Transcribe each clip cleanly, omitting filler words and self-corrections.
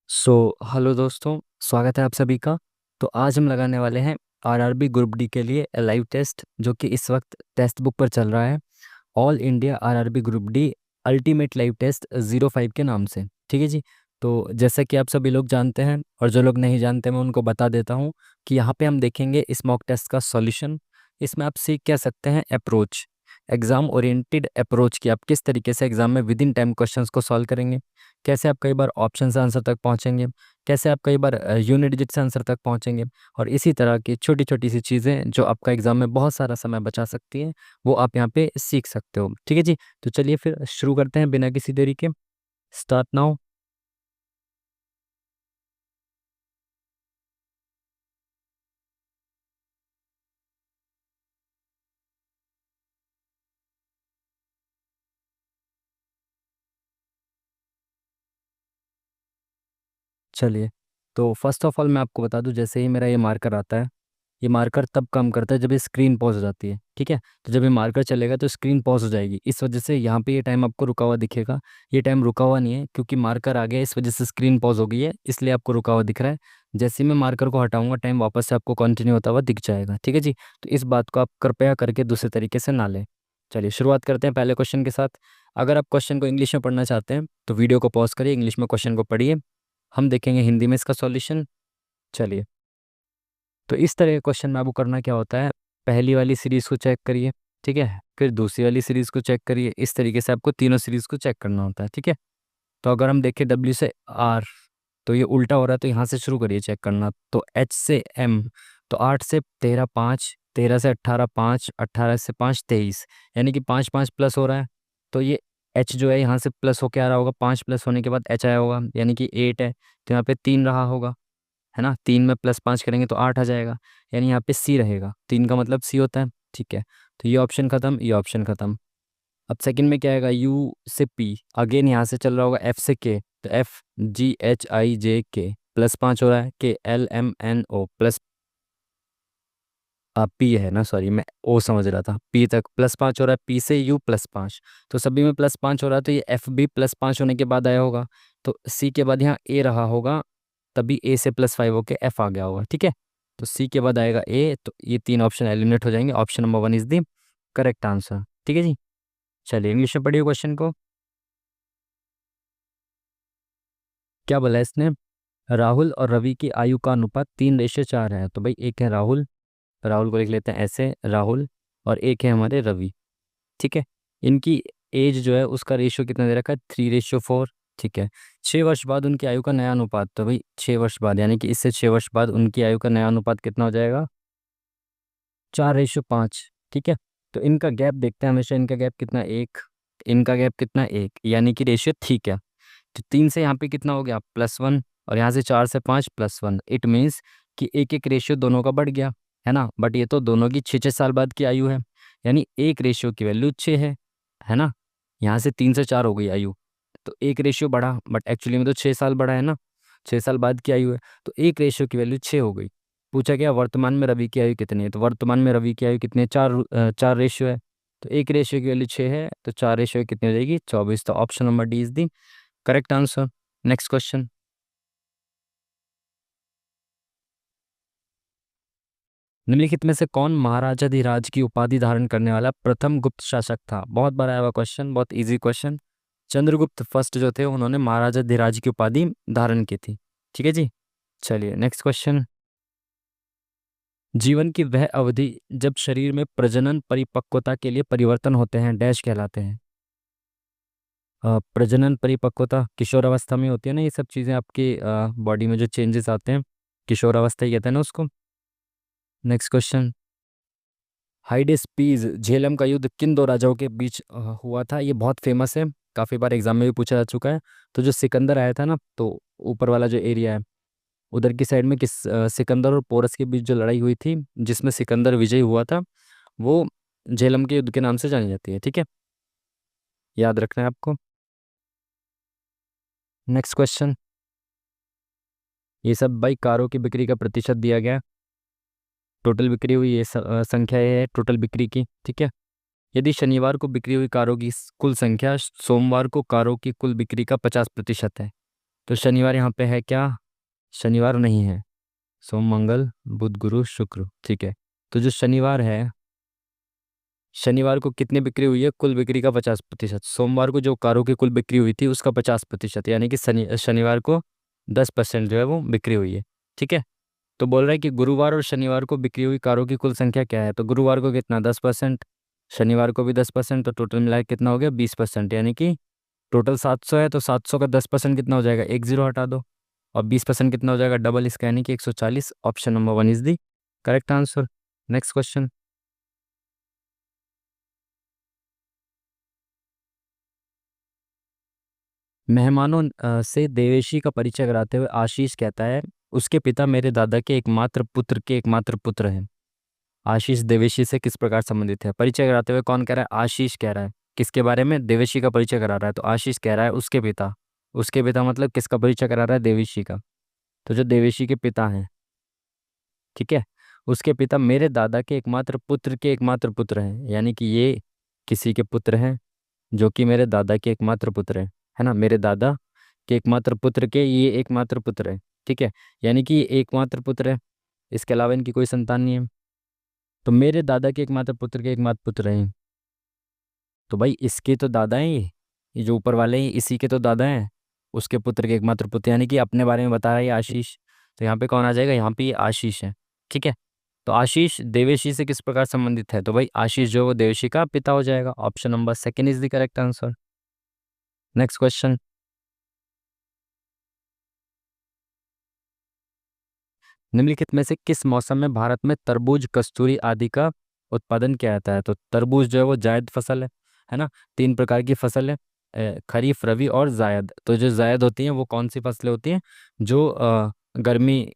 Hello दोस्तों, स्वागत है आप सभी का। तो आज हम लगाने वाले हैं आरआरबी ग्रुप डी के लिए लाइव टेस्ट, जो कि इस वक्त टेक्स्ट बुक पर चल रहा है। All India RRB group D ultimate live test 05 के नाम से। ठीक है जी। तो जैसा कि आप सभी लोग जानते हैं और जो लोग नहीं जानते मैं उनको बता देता हूँ कि यहाँ पे हम देखेंगे इस मॉक टेस्ट का सॉल्यूशन। इसमें आप सीख कह सकते हैं अप्रोच, एग्जाम ओरिएंटेड अप्रोच, कि आप किस तरीके से एग्जाम में विद इन टाइम क्वेश्चंस को सॉल्व करेंगे, कैसे आप कई बार ऑप्शन से आंसर तक पहुंचेंगे, कैसे आप कई बार यूनिट डिजिट से आंसर तक पहुंचेंगे, और इसी तरह की छोटी छोटी सी चीज़ें जो आपका एग्जाम में बहुत सारा समय बचा सकती हैं, वो आप यहाँ पे सीख सकते हो। ठीक है जी। तो चलिए फिर शुरू करते हैं बिना किसी देरी के। Start now. चलिए, तो फर्स्ट ऑफ ऑल मैं आपको बता दूं, जैसे ही मेरा ये मार्कर आता है, ये मार्कर तब काम करता है जब ये स्क्रीन पॉज हो जाती है। ठीक है। तो जब ये मार्कर चलेगा तो स्क्रीन पॉज हो जाएगी, इस वजह से यहाँ पे ये टाइम आपको रुका हुआ दिखेगा। ये टाइम रुका हुआ नहीं है क्योंकि मार्कर आ गया, इस वजह से स्क्रीन पॉज हो गई है, इसलिए आपको रुका हुआ दिख रहा है। जैसे ही मैं मार्कर को हटाऊंगा टाइम वापस से आपको कंटिन्यू होता हुआ दिख जाएगा। ठीक है जी। तो इस बात को आप कृपया करके दूसरे तरीके से ना लें। चलिए शुरुआत करते हैं पहले क्वेश्चन के साथ। अगर आप क्वेश्चन को इंग्लिश में पढ़ना चाहते हैं तो वीडियो को पॉज करिए, इंग्लिश में क्वेश्चन को पढ़िए, हम देखेंगे हिंदी में इसका सॉल्यूशन। चलिए, तो इस तरह के क्वेश्चन में आपको करना क्या होता है, पहली वाली सीरीज़ को चेक करिए। ठीक है। फिर दूसरी वाली सीरीज़ को चेक करिए, इस तरीके से आपको तीनों सीरीज़ को चेक करना होता है। ठीक है। तो अगर हम देखें डब्ल्यू से आर, तो ये उल्टा हो रहा है, तो यहाँ से शुरू करिए चेक करना। तो एच से एम, तो 8 से 13 5, 13 से 18 5, 18 से 5 23, यानी कि 5 5 प्लस हो रहा है। तो ये एच जो है यहाँ से प्लस होके आ रहा होगा, 5 प्लस होने के बाद एच आया होगा, यानी कि 8 है, तो यहाँ पे 3 रहा होगा, है ना। 3 में +5 करेंगे तो 8 आ जाएगा, यानी यहाँ पे सी रहेगा। 3 का मतलब सी होता है। ठीक है। तो ये ऑप्शन खत्म, ये ऑप्शन खत्म। अब सेकंड में क्या आएगा, यू से पी, अगेन यहाँ से चल रहा होगा एफ से के, तो एफ जी एच आई जे के, +5 हो रहा है, K L M N O plus, P है ना, सॉरी मैं ओ समझ रहा था, पी तक +5 हो रहा है, पी से यू +5, तो सभी में +5 हो रहा है, तो ये एफ भी +5 होने के बाद आया होगा। तो सी के बाद यहाँ ए रहा होगा, तभी ए से +5 होके एफ आ गया होगा। ठीक है। तो सी के बाद आएगा ए, तो ये तीन ऑप्शन एलिमिनेट हो जाएंगे, option number 1 is the correct answer. ठीक है जी। चलिए इंग्लिश में पढ़िए क्वेश्चन को। क्या बोला है इसने, राहुल और रवि की आयु का अनुपात 3:4 है। तो भाई एक है राहुल, राहुल को लिख लेते हैं ऐसे, राहुल, और एक है हमारे रवि। ठीक है। इनकी एज जो है उसका रेशियो कितना दे रखा है, 3:4। ठीक है। 6 वर्ष बाद उनकी आयु का नया अनुपात, तो भाई 6 वर्ष बाद, यानी कि इससे 6 वर्ष बाद उनकी आयु का नया अनुपात कितना हो जाएगा, 4:5। ठीक है। तो इनका गैप देखते हैं हमेशा, इनका गैप कितना, एक, इनका गैप कितना, एक, यानी कि रेशियो ठीक है। तो 3 से यहाँ पे कितना हो गया, +1, और यहाँ से 4 से 5 +1, इट मीन्स कि एक एक रेशियो दोनों का बढ़ गया, है ना। बट ये तो दोनों की 6 6 साल बाद की आयु है, यानी एक रेशियो की वैल्यू 6 है ना। यहाँ से 3 से 4 हो गई आयु, तो एक रेशियो बढ़ा, बट एक्चुअली में तो 6 साल बढ़ा है ना, 6 साल बाद की आयु है, तो एक रेशियो की वैल्यू 6 हो गई। पूछा गया वर्तमान में रवि की आयु कितनी है, तो वर्तमान में रवि की आयु कितनी है, 4 रेशियो है, तो एक रेशियो की वैल्यू 6 है, तो 4 रेशियो कितनी हो जाएगी, 24। तो option number D is the correct answer. Next question. निम्नलिखित में से कौन महाराजाधिराज की उपाधि धारण करने वाला प्रथम गुप्त शासक था। बहुत बार आया हुआ क्वेश्चन, बहुत इजी क्वेश्चन। चंद्रगुप्त फर्स्ट जो थे उन्होंने महाराजाधिराज की उपाधि धारण की थी। ठीक है जी। चलिए नेक्स्ट क्वेश्चन। जीवन की वह अवधि जब शरीर में प्रजनन परिपक्वता के लिए परिवर्तन होते हैं डैश कहलाते हैं। प्रजनन परिपक्वता किशोरावस्था में होती है ना, ये सब चीज़ें आपके बॉडी में जो चेंजेस आते हैं, किशोरावस्था ही कहते हैं ना उसको। Next question. हाइडेस्पीज झेलम का युद्ध किन दो राजाओं के बीच हुआ था। ये बहुत फेमस है, काफ़ी बार एग्जाम में भी पूछा जा चुका है। तो जो सिकंदर आया था ना, तो ऊपर वाला जो एरिया है उधर की साइड में सिकंदर और पोरस के बीच जो लड़ाई हुई थी जिसमें सिकंदर विजयी हुआ था, वो झेलम के युद्ध के नाम से जानी जाती है। ठीक है, याद रखना है आपको। Next question. ये सब भाई कारों की बिक्री का प्रतिशत दिया गया, टोटल बिक्री हुई ये संख्या ये है टोटल बिक्री की। ठीक है। यदि शनिवार को बिक्री हुई कारों की कुल संख्या सोमवार को कारों की कुल बिक्री का 50% है, तो शनिवार यहाँ पे है क्या? शनिवार नहीं है। सोम मंगल बुध गुरु शुक्र, ठीक है। तो जो शनिवार है, शनिवार को कितनी बिक्री हुई है? कुल बिक्री का 50%। सोमवार को जो कारों की कुल बिक्री हुई थी उसका 50%, यानी कि शनिवार को 10% जो है वो बिक्री हुई है, ठीक है। तो बोल रहा है कि गुरुवार और शनिवार को बिक्री हुई कारों की कुल संख्या क्या है? तो गुरुवार को कितना? 10%। शनिवार को भी 10%, तो टोटल मिला के कितना हो गया? 20%, यानी कि टोटल 700 है, तो 700 का 10% कितना हो जाएगा? एक जीरो हटा दो। और 20% कितना हो जाएगा? डबल इसका, यानी कि 140। Option number one is the correct answer. Next question. मेहमानों से देवेशी का परिचय कराते हुए आशीष कहता है, उसके पिता मेरे दादा के एकमात्र पुत्र हैं। आशीष देवेशी से किस प्रकार संबंधित है? परिचय कराते हुए कौन कह रहा है? आशीष कह रहा है। किसके बारे में? देवेशी का परिचय करा रहा है, तो आशीष कह रहा है उसके पिता। उसके पिता मतलब किसका परिचय करा रहा है? देवेशी का। तो जो देवेशी के पिता हैं, ठीक है, उसके पिता मेरे दादा के एकमात्र पुत्र हैं, यानी कि ये किसी के पुत्र हैं जो कि मेरे दादा के एकमात्र पुत्र हैं, है ना। मेरे दादा के एकमात्र पुत्र के ये एकमात्र पुत्र है, ठीक है। यानी कि ये एकमात्र पुत्र है, इसके अलावा इनकी कोई संतान नहीं है। तो मेरे दादा के एकमात्र पुत्र के एकमात्र पुत्र हैं, तो भाई इसके तो दादा हैं ये जो ऊपर वाले हैं इसी के तो दादा हैं। उसके पुत्र के एकमात्र पुत्र, यानी कि अपने बारे में बता रहा है ये आशीष। तो यहाँ पे कौन आ जाएगा? यहाँ पे ये आशीष है, ठीक है। तो आशीष देवेशी से किस प्रकार संबंधित है? तो भाई आशीष जो है वो देवेशी का पिता हो जाएगा। Option number second is the correct answer. Next question. निम्नलिखित में से किस मौसम में भारत में तरबूज, कस्तूरी आदि का उत्पादन किया जाता है? तो तरबूज जो है वो जायद फसल है ना। तीन प्रकार की फसल है, खरीफ, रबी और जायद। तो जो जायद होती हैं वो कौन सी फसलें होती हैं? जो गर्मी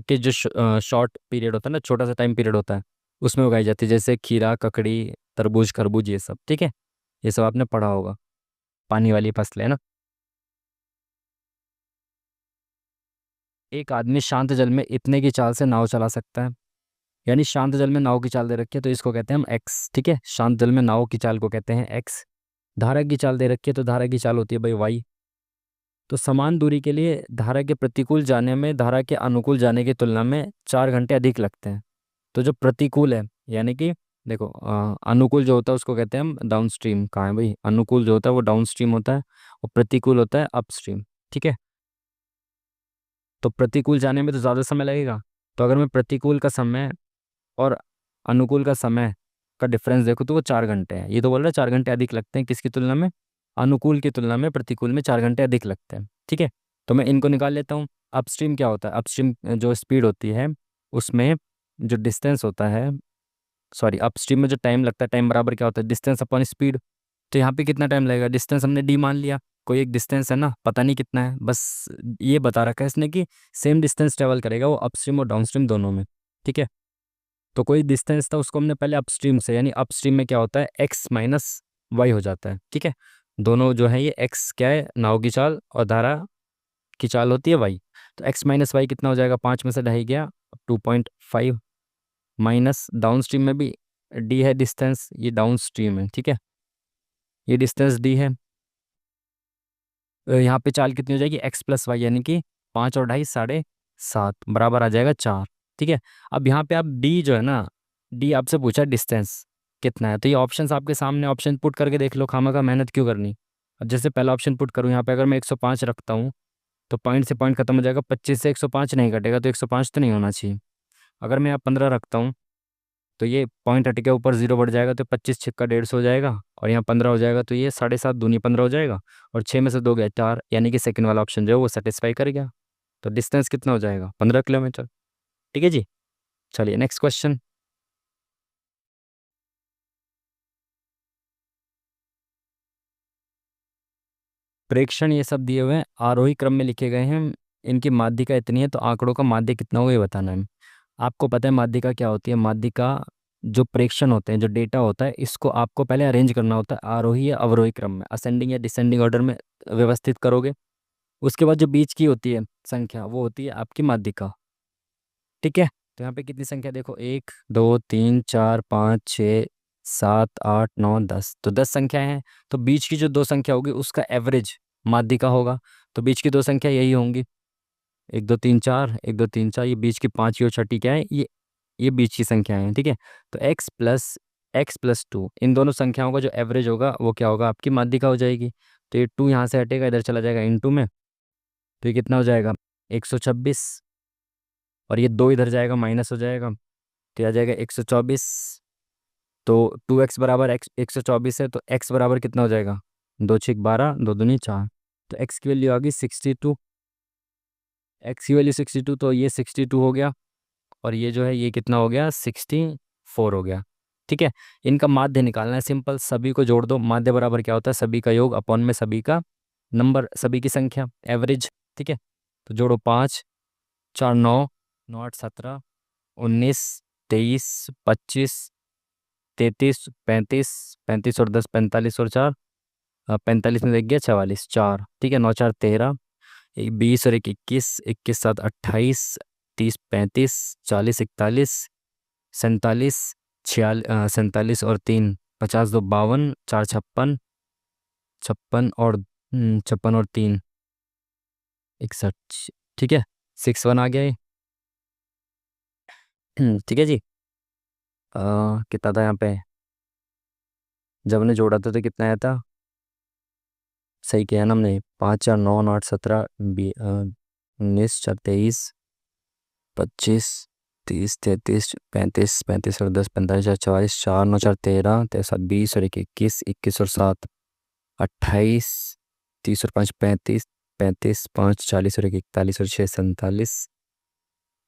के जो शॉर्ट पीरियड होता है ना, छोटा सा टाइम पीरियड होता है, उसमें उगाई जाती है, जैसे खीरा, ककड़ी, तरबूज, खरबूज, ये सब, ठीक है। ये सब आपने पढ़ा होगा, पानी वाली फसलें, है ना। एक आदमी शांत जल में इतने की चाल से नाव चला सकता है, यानी शांत जल में नाव की चाल दे रखी है तो इसको कहते हैं हम एक्स, ठीक है। शांत जल में नाव की चाल को कहते हैं एक्स। धारा की चाल दे रखी है तो धारा की चाल होती है भाई वाई। तो समान दूरी के लिए धारा के प्रतिकूल जाने में धारा के अनुकूल जाने की तुलना में 4 घंटे अधिक लगते हैं। तो जो प्रतिकूल है, यानी कि देखो अनुकूल जो होता है उसको कहते हैं हम डाउन स्ट्रीम। कहाँ है भाई? अनुकूल जो होता है वो डाउन स्ट्रीम होता है और प्रतिकूल होता है अप स्ट्रीम, ठीक है। तो प्रतिकूल जाने में तो ज़्यादा समय लगेगा, तो अगर मैं प्रतिकूल का समय और अनुकूल का समय का डिफरेंस देखो तो वो 4 घंटे है। ये तो बोल रहा है 4 घंटे अधिक लगते हैं, किसकी तुलना में? अनुकूल की तुलना में प्रतिकूल में 4 घंटे अधिक लगते हैं, ठीक है। तो मैं इनको निकाल लेता हूँ। अपस्ट्रीम क्या होता है? अपस्ट्रीम जो स्पीड होती है उसमें जो डिस्टेंस होता है, सॉरी, अपस्ट्रीम में जो टाइम लगता है, टाइम बराबर क्या होता है? Distance upon speed. तो यहाँ पे कितना टाइम लगेगा? डिस्टेंस हमने डी मान लिया, कोई एक डिस्टेंस है ना, पता नहीं कितना है, बस ये बता रखा है इसने कि सेम डिस्टेंस ट्रेवल करेगा वो अपस्ट्रीम और डाउनस्ट्रीम दोनों में, ठीक है। तो कोई डिस्टेंस था उसको हमने पहले अपस्ट्रीम से, यानी अपस्ट्रीम में क्या होता है? एक्स माइनस वाई हो जाता है, ठीक है। दोनों जो है ये एक्स क्या है? नाव की चाल, और धारा की चाल होती है वाई। तो एक्स माइनस वाई कितना हो जाएगा? 5 में से ढाई गया, 2.5, माइनस डाउन स्ट्रीम में भी डी है डिस्टेंस, ये डाउन स्ट्रीम है, ठीक है। ये डिस्टेंस डी है। यहाँ पे चाल कितनी हो जाएगी? एक्स प्लस वाई, यानी कि 5 और ढाई 7.5 बराबर आ जाएगा 4, ठीक है। अब यहाँ पे आप डी जो है ना, डी आपसे पूछा डिस्टेंस कितना है, तो ये ऑप्शंस आपके सामने, ऑप्शन पुट करके देख लो, खामा का मेहनत क्यों करनी। अब जैसे पहला ऑप्शन पुट करूँ यहाँ पे, अगर मैं 105 रखता हूँ तो पॉइंट से पॉइंट खत्म हो जाएगा, 25 से 105 नहीं कटेगा, तो 105 तो नहीं होना चाहिए। अगर मैं यहाँ 15 रखता हूँ तो ये पॉइंट हट के ऊपर जीरो बढ़ जाएगा, तो 25 छिक्का 150 हो जाएगा, और यहाँ 15 हो जाएगा, तो ये 7.5 दूनी 15 हो जाएगा, और 6 में से 2 गया 4, यानी कि सेकंड वाला ऑप्शन जो है वो सेटिस्फाई कर गया। तो डिस्टेंस कितना हो जाएगा? 15 किलोमीटर, ठीक है जी। चलिए नेक्स्ट क्वेश्चन। प्रेक्षण ये सब दिए हुए हैं, आरोही क्रम में लिखे गए हैं, इनकी माध्यिका इतनी है, तो आंकड़ों का माध्य कितना होगा ये बताना है। आपको पता है माध्यिका क्या होती है? माध्यिका जो प्रेक्षण होते हैं, जो डेटा होता है, इसको आपको पहले अरेंज करना होता है आरोही या अवरोही क्रम में, असेंडिंग या डिसेंडिंग ऑर्डर में व्यवस्थित करोगे। उसके बाद जो बीच की होती है संख्या वो होती है आपकी माध्यिका, ठीक है। तो यहाँ पे कितनी संख्या देखो, 1 2 3 4 5 6 7 8 9 10, तो 10 संख्याएं हैं। तो बीच की जो दो संख्या होगी उसका एवरेज माध्यिका होगा। तो बीच की दो संख्या यही होंगी, 1 2 3 4, 1 2 3 4, ये बीच की पाँच, ये छठी क्या है, ये बीच की संख्याएं हैं, ठीक है। तो x+2, इन दोनों संख्याओं का जो एवरेज होगा वो क्या होगा, आपकी माध्यिका हो जाएगी। तो ये 2 यहाँ से हटेगा, इधर चला जाएगा इनटू में, तो ये कितना हो जाएगा, 126। और ये 2 इधर जाएगा, माइनस हो जाएगा, तो ये आ जाएगा 124। तो 2x बराबर 124 है, तो x बराबर कितना हो जाएगा, 2 6 12, 2 दूनी 4। तो x की वैल्यू आ गई 62, x की वैल्यू 62, तो ये 62 हो गया, और ये जो है ये कितना हो गया, 64 हो गया, ठीक है। इनका माध्य निकालना है, सिंपल, सभी को जोड़ दो। माध्य बराबर क्या होता है, सभी का योग अपॉन में सभी का नंबर, सभी की संख्या, एवरेज, ठीक है। तो जोड़ो, 5 4 9, 9 8 17 19 23 25 33 35, 35 और 10 45 और 4, 45 में देख गया 44, 4, ठीक है। 9 4 13, 20 और 1 21, 21 7 28, 30 35 40 41 47 47 और 3 50, 2 52, 4 56, 56 और 3 61, ठीक है। 6 1 आ गया ये। ठीक है जी। कितना था यहाँ पे, जब हमने जोड़ा था तो कितना आया था, सही किया ना हमने, 5 4 9 8 17 19 4 23 25 30 33 35 35 और 10 45 और 44, 4 9 4 13 13 20 और 1 21, 21 और 7 28, 30 और 5 35, 35 5 40 और 1 41 और 6 47,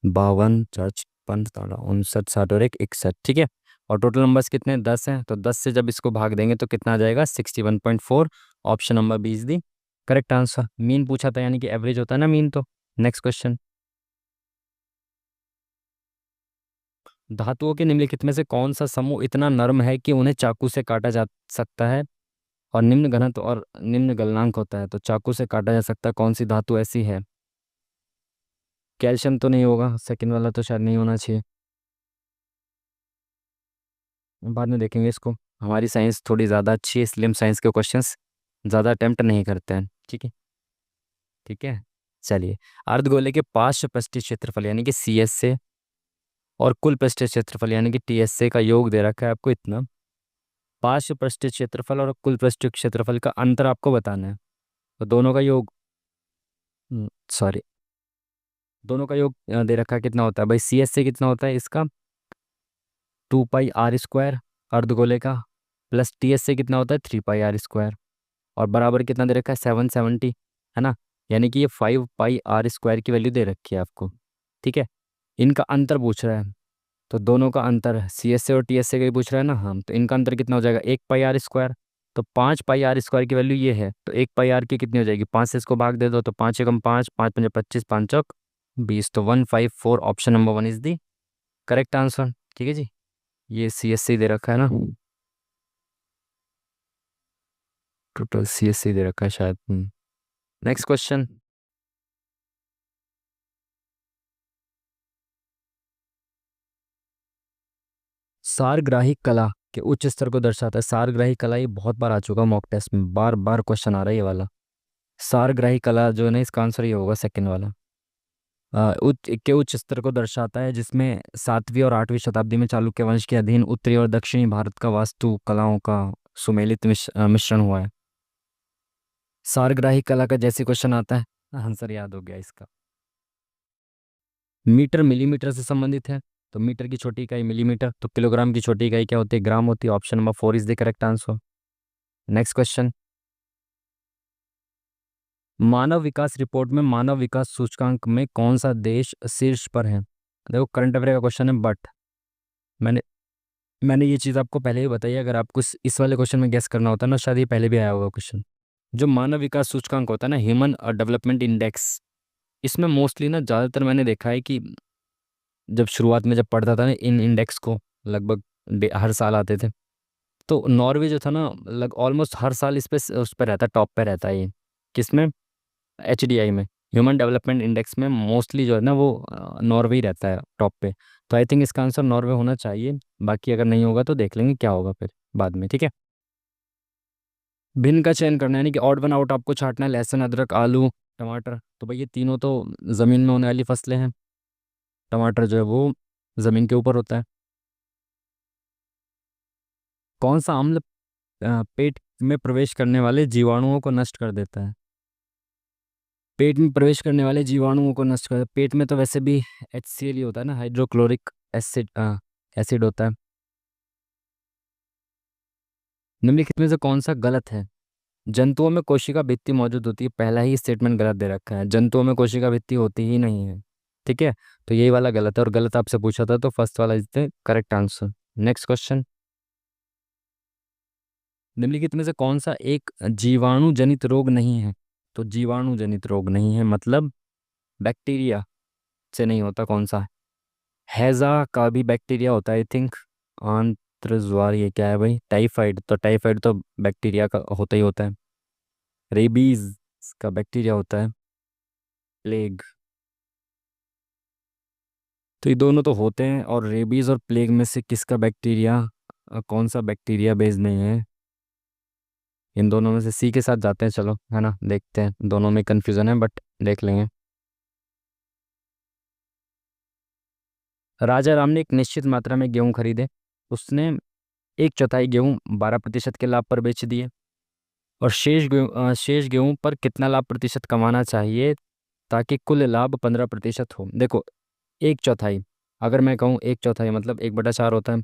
52 4 56 59 60 और 1 61, ठीक है। और टोटल नंबर्स कितने, 10 हैं, तो 10 से जब इसको भाग देंगे तो कितना आ जाएगा, 61.4। Option number B is the correct answer. Mean पूछा था, यानी कि एवरेज होता है ना मीन। तो नेक्स्ट क्वेश्चन, धातुओं के निम्नलिखित में से कौन सा समूह इतना नर्म है कि उन्हें चाकू से काटा जा सकता है, और निम्न घनत्व और निम्न गलनांक होता है, तो चाकू से काटा जा सकता है, कौन सी धातु ऐसी है। कैल्शियम तो नहीं होगा, सेकंड वाला तो शायद नहीं होना चाहिए, बाद में देखेंगे इसको। हमारी साइंस थोड़ी ज़्यादा अच्छी है, इसलिए हम साइंस के क्वेश्चंस ज़्यादा अटेम्प्ट नहीं करते हैं, ठीक है। ठीक है, चलिए। अर्धगोले के पार्श्व पृष्ठीय क्षेत्रफल यानी कि सी एस से और कुल पृष्ठीय क्षेत्रफल यानी कि टी एस से का योग दे रखा है आपको इतना। पार्श्व पृष्ठीय क्षेत्रफल और कुल पृष्ठीय क्षेत्रफल का अंतर आपको बताना है, तो दोनों का योग, सॉरी, दोनों का योग दे रखा है, कितना होता है भाई, सी एस से कितना होता है इसका, 2 पाई r स्क्वायर अर्धगोले का, प्लस टी एस से कितना होता है, 3 पाई r स्क्वायर, और बराबर कितना दे रखा है, 770, है ना। यानी कि ये 5 पाई r स्क्वायर की वैल्यू दे रखी है आपको, ठीक है। इनका अंतर पूछ रहा है, तो दोनों का अंतर सी एस से और टी एस से का ही पूछ रहा है ना हम, तो इनका अंतर कितना हो जाएगा, 1 पाई r स्क्वायर। तो 5 पाई r स्क्वायर की वैल्यू ये है, तो 1 पाई r की कितनी हो जाएगी, 5 से इसको भाग दे दो, तो 5 एकम 5, 5 पंजे 25, 5 चौक 20, तो 154। Option number 1 is the correct answer, ठीक है जी। ये सी एस सी दे रखा है ना, टोटल सी एस सी दे रखा है शायद। नेक्स्ट क्वेश्चन, सारग्राही कला के उच्च स्तर को दर्शाता है। सारग्राही कला ये बहुत बार आ चुका मॉक टेस्ट में, बार बार क्वेश्चन आ रहा है ये वाला। सारग्राही कला जो है ना, इसका आंसर ये होगा सेकंड वाला। उच्च स्तर को दर्शाता है, जिसमें 7वीं और 8वीं शताब्दी में चालुक्य वंश के अधीन उत्तरी और दक्षिणी भारत का वास्तु कलाओं का सुमेलित मिश्रण हुआ है। सारग्राही कला का जैसे क्वेश्चन आता है, आंसर याद हो गया इसका। मीटर मिलीमीटर से संबंधित है, तो मीटर की छोटी इकाई मिलीमीटर, तो किलोग्राम की छोटी इकाई क्या होती है, ग्राम होती है। Option number 4 is the correct answer. Next question, Manav Vikas report में मानव विकास सूचकांक में कौन सा देश शीर्ष पर है। देखो, करंट अफेयर का क्वेश्चन है, बट मैंने मैंने ये चीज़ आपको पहले ही बताई है। अगर आपको इस वाले क्वेश्चन में गेस करना होता है ना, शायद ये पहले भी आया होगा क्वेश्चन। जो मानव विकास सूचकांक होता है ना, ह्यूमन डेवलपमेंट इंडेक्स, इसमें मोस्टली ना ज़्यादातर मैंने देखा है कि जब शुरुआत में जब पढ़ता था ना इन इंडेक्स को, लगभग हर साल आते थे, तो नॉर्वे जो था ना, लग ऑलमोस्ट हर साल इस पे उस पर रहता है, टॉप पे रहता है ये। किसमें, एच डी आई में, ह्यूमन डेवलपमेंट इंडेक्स में मोस्टली जो है ना वो नॉर्वे ही रहता है टॉप पे। तो आई थिंक इसका आंसर नॉर्वे होना चाहिए। बाकी अगर नहीं होगा तो देख लेंगे क्या होगा फिर बाद में, ठीक है। भिन्न का चयन करना है, यानी कि ऑड वन आउट आपको छांटना है, लहसुन अदरक आलू टमाटर। तो भाई ये तीनों तो ज़मीन में होने वाली फसलें हैं। टमाटर जो है वो ज़मीन के ऊपर होता है। कौन सा अम्ल पेट में प्रवेश करने वाले जीवाणुओं को नष्ट कर देता है? पेट में प्रवेश करने वाले जीवाणुओं को नष्ट कर, पेट में तो वैसे भी HCl ही होता है ना, हाइड्रोक्लोरिक एसिड एसिड होता है। निम्नलिखित में से कौन सा गलत है? जंतुओं में कोशिका भित्ति मौजूद होती है, पहला ही स्टेटमेंट गलत दे रखा है, जंतुओं में कोशिका भित्ति होती ही नहीं है। ठीक है, तो यही वाला गलत है, और गलत आपसे पूछा था तो फर्स्ट वाला is the correct answer. Next question. निम्नलिखित में से कौन सा एक जीवाणु जनित रोग नहीं है? तो जीवाणु जनित रोग नहीं है मतलब बैक्टीरिया से नहीं होता, कौन सा है? हैजा का भी बैक्टीरिया होता है आई थिंक। आंत्रज्वार, ये क्या है भाई? टाइफाइड, तो टाइफाइड तो बैक्टीरिया का होता ही होता है। रेबीज का बैक्टीरिया होता है। प्लेग, तो ये दोनों तो होते हैं, और रेबीज और प्लेग में से किसका बैक्टीरिया कौन सा बैक्टीरिया बेस नहीं है? इन दोनों में से सी के साथ जाते हैं, चलो है ना, देखते हैं, दोनों में कंफ्यूजन है बट देख लेंगे। राजा राम ने एक निश्चित मात्रा में गेहूं खरीदे। उसने एक चौथाई गेहूं 12% के लाभ पर बेच दिए, और शेष गेहूं पर कितना लाभ प्रतिशत कमाना चाहिए ताकि कुल लाभ 15% हो? देखो, एक चौथाई, अगर मैं कहूँ एक चौथाई मतलब 1/4 होता है।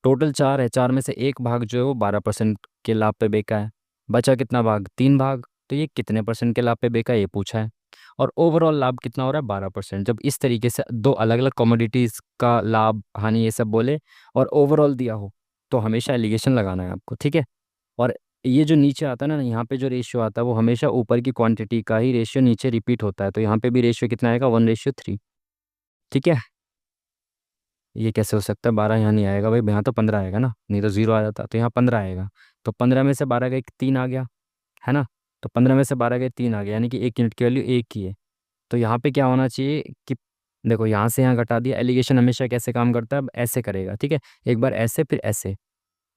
टोटल 4 है, 4 में से एक भाग जो है वो 12% के लाभ पे बेचा है। बचा कितना भाग? 3 भाग। तो ये कितने परसेंट के लाभ पे बेचा है ये पूछा है। और ओवरऑल लाभ कितना हो रहा है? 12%। जब इस तरीके से दो अलग अलग कमोडिटीज़ का लाभ हानि ये सब बोले और ओवरऑल दिया हो, तो हमेशा एलिगेशन लगाना है आपको, ठीक है। और ये जो नीचे आता है ना, यहाँ पे जो रेशियो आता है वो हमेशा ऊपर की क्वांटिटी का ही रेशियो नीचे रिपीट होता है, तो यहाँ पे भी रेशियो कितना आएगा? 1:3। ठीक है। ये कैसे हो सकता है? 12 यहाँ नहीं आएगा भाई, यहाँ तो 15 आएगा ना, नहीं तो 0 आ जाता, तो यहाँ 15 आएगा। तो 15 में से 12 गए 3 आ गया, है ना। तो 15 में से 12 गए 3 आ गया, यानी कि 1 यूनिट की वैल्यू 1 ही है। तो यहाँ पे क्या होना चाहिए कि देखो, यहाँ से यहाँ घटा दिया। एलिगेशन हमेशा कैसे काम करता है? अब ऐसे करेगा, ठीक है। एक बार ऐसे फिर ऐसे,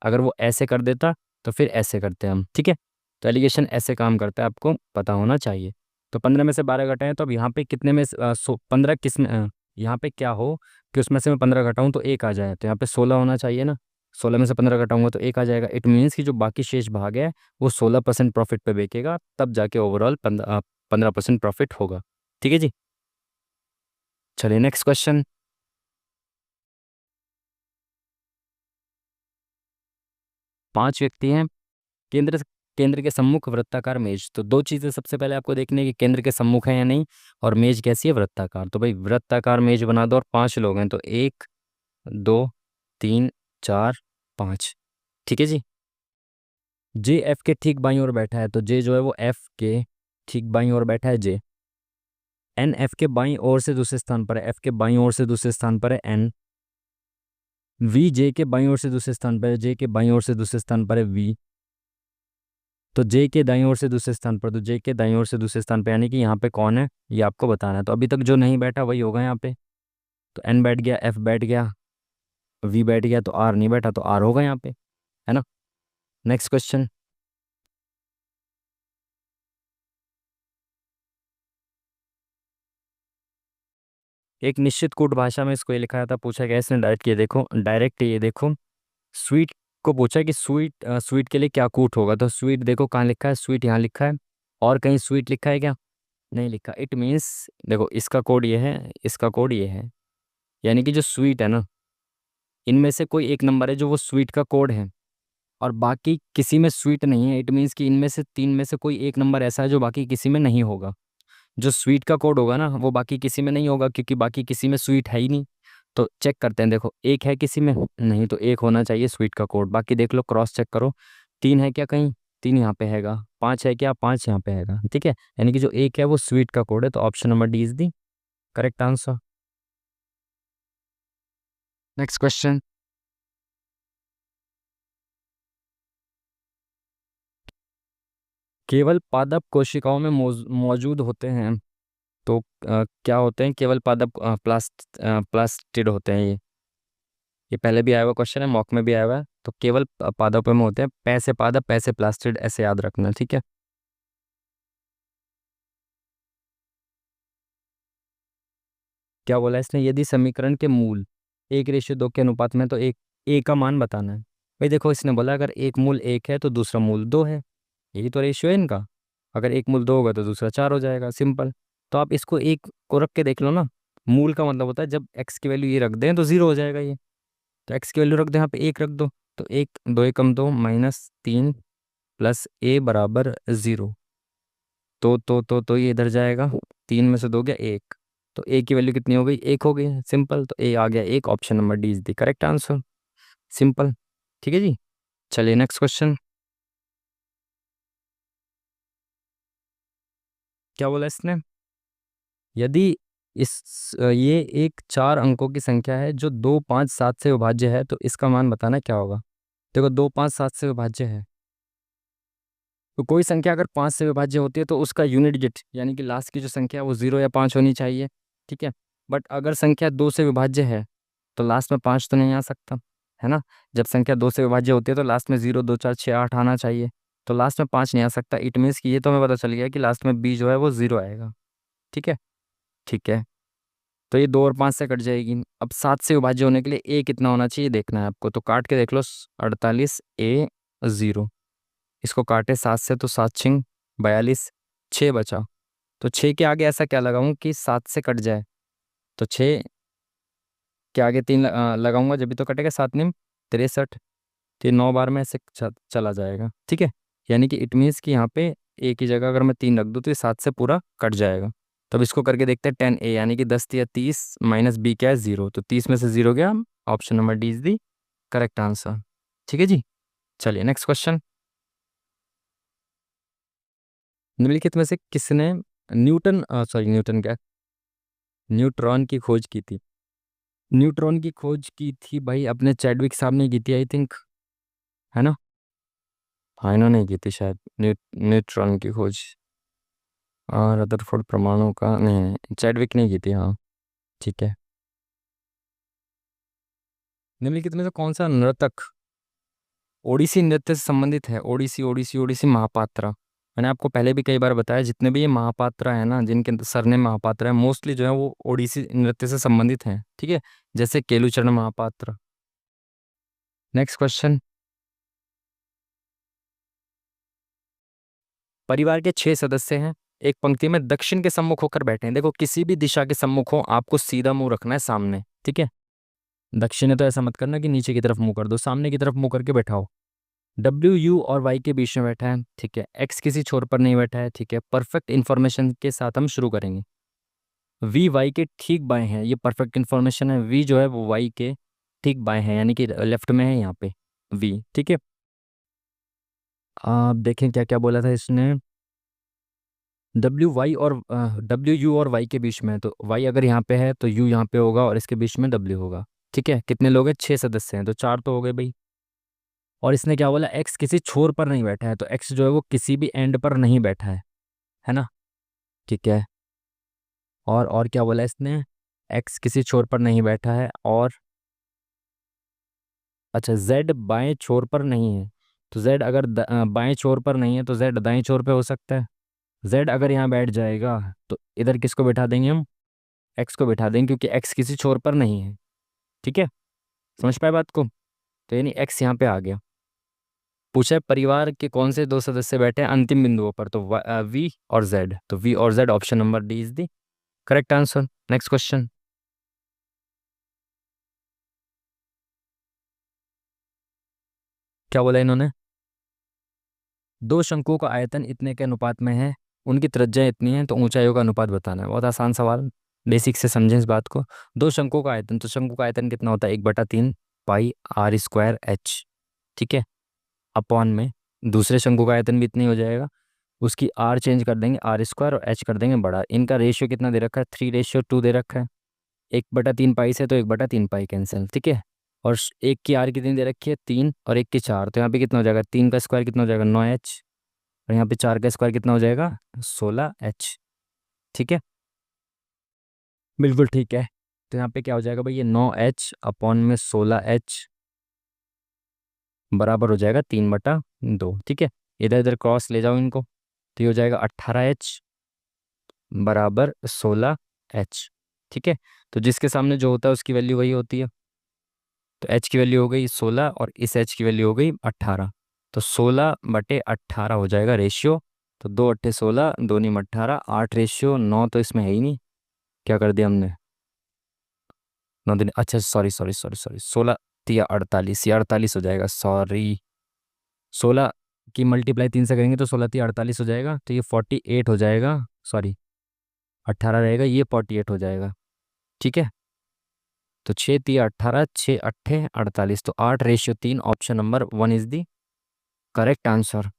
अगर वो ऐसे कर देता तो फिर ऐसे करते हैं हम, ठीक है। तो एलिगेशन ऐसे काम करता है, आपको पता होना चाहिए। तो 15 में से 12 घटाएं तो अब यहाँ पे कितने में 15 किस में यहाँ पे क्या हो कि उसमें से मैं 15 घटाऊँ तो 1 आ जाए, तो यहाँ पे 16 होना चाहिए ना। 16 में से 15 घटाऊंगा तो 1 आ जाएगा। इट मीन्स कि जो बाकी शेष भाग है वो 16% प्रॉफिट पे बेचेगा, तब जाके ओवरऑल 15% प्रॉफिट होगा। ठीक है जी। चलिए नेक्स्ट क्वेश्चन। 5 व्यक्ति हैं, केंद्र केंद्र के सम्मुख वृत्ताकार मेज। तो दो चीज़ें सबसे पहले आपको देखनी है कि केंद्र के सम्मुख है या नहीं, और मेज कैसी है? वृत्ताकार। तो भाई वृत्ताकार मेज बना दो, और 5 लोग हैं तो 1, 2, 3, 4, 5। ठीक है जी। जे एफ के ठीक बाईं ओर बैठा है, तो जे जो है वो एफ के ठीक बाईं ओर बैठा है जे। एन एफ के बाईं ओर से दूसरे स्थान पर है, एफ के बाईं ओर से दूसरे स्थान पर है एन। वी जे के बाईं ओर से दूसरे स्थान पर है, जे के बाईं ओर से दूसरे स्थान पर है वी। तो जे के दाईं ओर से दूसरे स्थान पर, तो जे के दाईं ओर से दूसरे स्थान पर, यानी कि यहाँ पे कौन है ये आपको बताना है। तो अभी तक जो नहीं बैठा वही होगा यहाँ पे। तो एन बैठ गया, एफ बैठ गया, वी बैठ गया, तो आर नहीं बैठा, तो आर होगा यहाँ पे, है ना। Next question. एक निश्चित कूट भाषा में इसको ये लिखा था, पूछा गया इसने डायरेक्ट, ये देखो डायरेक्ट, ये देखो स्वीट को पूछा कि स्वीट स्वीट के लिए क्या कूट होगा। तो स्वीट देखो कहाँ लिखा है, स्वीट यहाँ लिखा है, और कहीं स्वीट लिखा है क्या? नहीं लिखा। इट मीन्स देखो, इसका कोड ये है, इसका कोड ये है, यानी कि जो स्वीट है ना, इनमें से कोई एक नंबर है जो वो स्वीट का कोड है, और बाकी किसी में स्वीट नहीं है। इट मीन्स कि इनमें से 3 में से कोई एक नंबर ऐसा है जो बाकी किसी में नहीं होगा। जो स्वीट का कोड होगा ना वो बाकी किसी में नहीं होगा, क्योंकि बाकी किसी में स्वीट है ही नहीं। तो चेक करते हैं, देखो एक है किसी में नहीं, तो एक होना चाहिए स्वीट का कोड। बाकी देख लो, क्रॉस चेक करो, 3 है क्या कहीं? 3 यहाँ पे हैगा। 5 है क्या? 5 यहाँ पे हैगा, ठीक है। यानी कि जो एक है वो स्वीट का कोड है, तो option number D is the correct answer. Next question. केवल पादप कोशिकाओं में मौजूद होते हैं, तो क्या होते हैं? केवल पादप प्लास्टिड होते हैं ये पहले भी आया हुआ क्वेश्चन है, मॉक में भी आया हुआ है। तो केवल पादपों में होते हैं, पैसे पादप पैसे प्लास्टिड, ऐसे याद रखना, ठीक है। क्या बोला इसने, यदि समीकरण के मूल 1:2 के अनुपात में, तो एक ए का मान बताना है। भाई देखो, इसने बोला अगर एक मूल 1 है तो दूसरा मूल 2 है, यही तो रेशियो है इनका। अगर एक मूल 2 होगा तो दूसरा 4 हो जाएगा, सिंपल। तो आप इसको एक को रख के देख लो ना। मूल का मतलब होता है जब एक्स की वैल्यू ये रख दें तो 0 हो जाएगा ये। तो एक्स की वैल्यू रख दो यहाँ पे, एक रख दो। तो एक, 2 एकम 2 -3 प्लस ए बराबर 0। तो ये इधर जाएगा, 3 में से 2 गया 1। तो ए की वैल्यू कितनी हो गई, 1 हो गई, सिंपल। तो ए आ गया एक, option number D is the correct answer, simple. ठीक है जी। चलिए नेक्स्ट क्वेश्चन। क्या बोला इसने, यदि ये एक 4 अंकों की संख्या है जो 2, 5, 7 से विभाज्य है, तो इसका मान बताना क्या होगा। देखो 2, 5, 7 से विभाज्य है, तो कोई संख्या अगर 5 से विभाज्य होती है तो उसका यूनिट डिजिट यानी कि लास्ट की जो संख्या है वो 0 या 5 होनी चाहिए। ठीक है। बट अगर संख्या 2 से विभाज्य है तो लास्ट में 5 तो नहीं आ सकता, है ना। जब संख्या 2 से विभाज्य होती है तो लास्ट में 0, 2, 4, 6, 8 आना चाहिए। तो लास्ट में 5 नहीं आ सकता। इट मीन्स कि ये तो हमें पता चल गया कि लास्ट में बी जो है वो 0 आएगा। ठीक है। ठीक है। तो ये 2 और 5 से कट जाएगी। अब 7 से विभाज्य होने के लिए ए कितना होना चाहिए देखना है आपको, तो काट के देख लो। 48 ए 0, इसको काटे 7 से तो 7 छिंग 42, 6 बचा। तो 6 के आगे ऐसा क्या लगाऊं कि 7 से कट जाए। तो 6 के आगे 3 लगाऊंगा जब भी तो कटेगा। 7 निम 63, तो 9 बार में ऐसे चला जाएगा। ठीक है। यानी कि इट मीन्स कि यहाँ पे ए की जगह अगर मैं 3 रख दूँ तो ये 7 से पूरा कट जाएगा। तब इसको करके देखते हैं। 10 ए यानी कि 10 या 30 माइनस बी क्या है 0, तो 30 में से 0 गया। Option number D is the correct answer. ठीक है जी। चलिए नेक्स्ट क्वेश्चन। निम्नलिखित में से किसने न्यूटन क्या, न्यूट्रॉन की खोज की थी। न्यूट्रॉन की खोज की थी भाई अपने चैडविक साहब ने की थी, आई थिंक, है ना। हाँ इन्होंने की थी शायद, न्यूट्रॉन की खोज। और रदरफोर्ड परमाणु का नहीं, चैडविक ने की थी, हाँ। ठीक है। निम्नलिखित में से कौन सा नर्तक ओडिसी नृत्य से संबंधित है। ओडिसी ओडिसी ओडिसी महापात्रा। मैंने आपको पहले भी कई बार बताया, जितने भी ये महापात्रा है ना, जिनके सरनेम महापात्रा है, मोस्टली जो है वो ओडिसी नृत्य से संबंधित हैं। ठीक है। जैसे केलुचरण महापात्र। Next question. परिवार के 6 सदस्य हैं, एक पंक्ति में दक्षिण के सम्मुख होकर बैठे हैं। देखो किसी भी दिशा के सम्मुख हो, आपको सीधा मुंह रखना है सामने। ठीक है। दक्षिण है तो ऐसा मत करना कि नीचे की तरफ मुंह कर दो, सामने की तरफ मुंह करके बैठाओ। डब्ल्यू यू और वाई के बीच में बैठा है। ठीक है। एक्स किसी छोर पर नहीं बैठा है। ठीक है। परफेक्ट इन्फॉर्मेशन के साथ हम शुरू करेंगे। वी वाई के ठीक बाएं हैं, ये परफेक्ट इन्फॉर्मेशन है। वी जो है वो वाई के ठीक बाएं हैं, यानी कि लेफ्ट में है यहाँ पे वी। ठीक है। आप देखें क्या क्या बोला था इसने। डब्ल्यू यू और वाई के बीच में है, तो वाई अगर यहाँ पे है तो यू यहाँ पे होगा और इसके बीच में डब्ल्यू होगा। ठीक है। कितने लोग हैं, 6 सदस्य हैं, तो 4 तो हो गए भाई। और इसने क्या बोला, एक्स किसी छोर पर नहीं बैठा है, तो एक्स जो है वो किसी भी एंड पर नहीं बैठा है ना। ठीक है। और क्या बोला इसने, एक्स किसी छोर पर नहीं बैठा है। और अच्छा, जेड बाएं छोर पर नहीं है, तो जेड अगर बाएं छोर पर नहीं है तो जेड दाएं छोर पे हो सकता है। जेड अगर यहाँ बैठ जाएगा तो इधर किसको बैठा देंगे हम, एक्स को बैठा देंगे, क्योंकि एक्स किसी छोर पर नहीं है। ठीक है। समझ पाए बात को। तो यानी एक्स यहाँ पे आ गया। पूछा है परिवार के कौन से 2 सदस्य बैठे हैं अंतिम बिंदुओं पर, तो वी और जेड, तो वी और Z, option number D is the correct answer. Next question. क्या बोला इन्होंने, 2 शंकुओं का आयतन इतने के अनुपात में है, उनकी त्रिज्या इतनी है, तो ऊंचाइयों का अनुपात बताना है। बहुत आसान सवाल, बेसिक से समझें इस बात को। 2 शंकुओं का आयतन, तो शंकु का आयतन कितना होता है, 1/3 पाई आर स्क्वायर एच। ठीक है। अपॉन में दूसरे शंकु का आयतन भी इतना ही हो जाएगा, उसकी आर चेंज कर देंगे, आर स्क्वायर, और एच कर देंगे बड़ा। इनका रेशियो कितना दे रखा है, 3:2 दे रखा है। 1/3 पाई से तो 1/3 पाई कैंसिल। ठीक है। और एक की आर कितनी दे रखी है, 3, और एक की 4, तो यहाँ पे कितना हो जाएगा, 3 का स्क्वायर कितना हो जाएगा, 9h, और यहाँ पे 4 का स्क्वायर कितना हो जाएगा, 16h। ठीक है। बिल्कुल ठीक है। तो यहाँ पे क्या हो जाएगा भाई, ये 9h अपॉन में 16h बराबर हो जाएगा 3/2। ठीक है। इधर इधर क्रॉस ले जाओ इनको, तो ये हो जाएगा 18h बराबर 16h। ठीक है, तो जिसके सामने जो होता है उसकी वैल्यू वही होती है। तो एच की वैल्यू हो गई 16 और इस एच की वैल्यू हो गई 18। तो 16/18 हो जाएगा रेशियो। तो 2 × 8 = 16, 2 × 18 8 रेशियो 9 तो इसमें है ही नहीं। क्या कर दिया हमने? 9 दिन, अच्छा सॉरी सॉरी सॉरी सॉरी, 16 × 3 = 48, ये 48 हो जाएगा, सॉरी। 16 की मल्टीप्लाई 3 से करेंगे तो 16 × 3 = 48 हो जाएगा, तो ये 48 हो जाएगा। सॉरी, 18 रहेगा, ये 48 हो जाएगा। ठीक है, तो 6×3 = 18, 6×8 = 48, तो 8/3, option number 1 is the correct answer.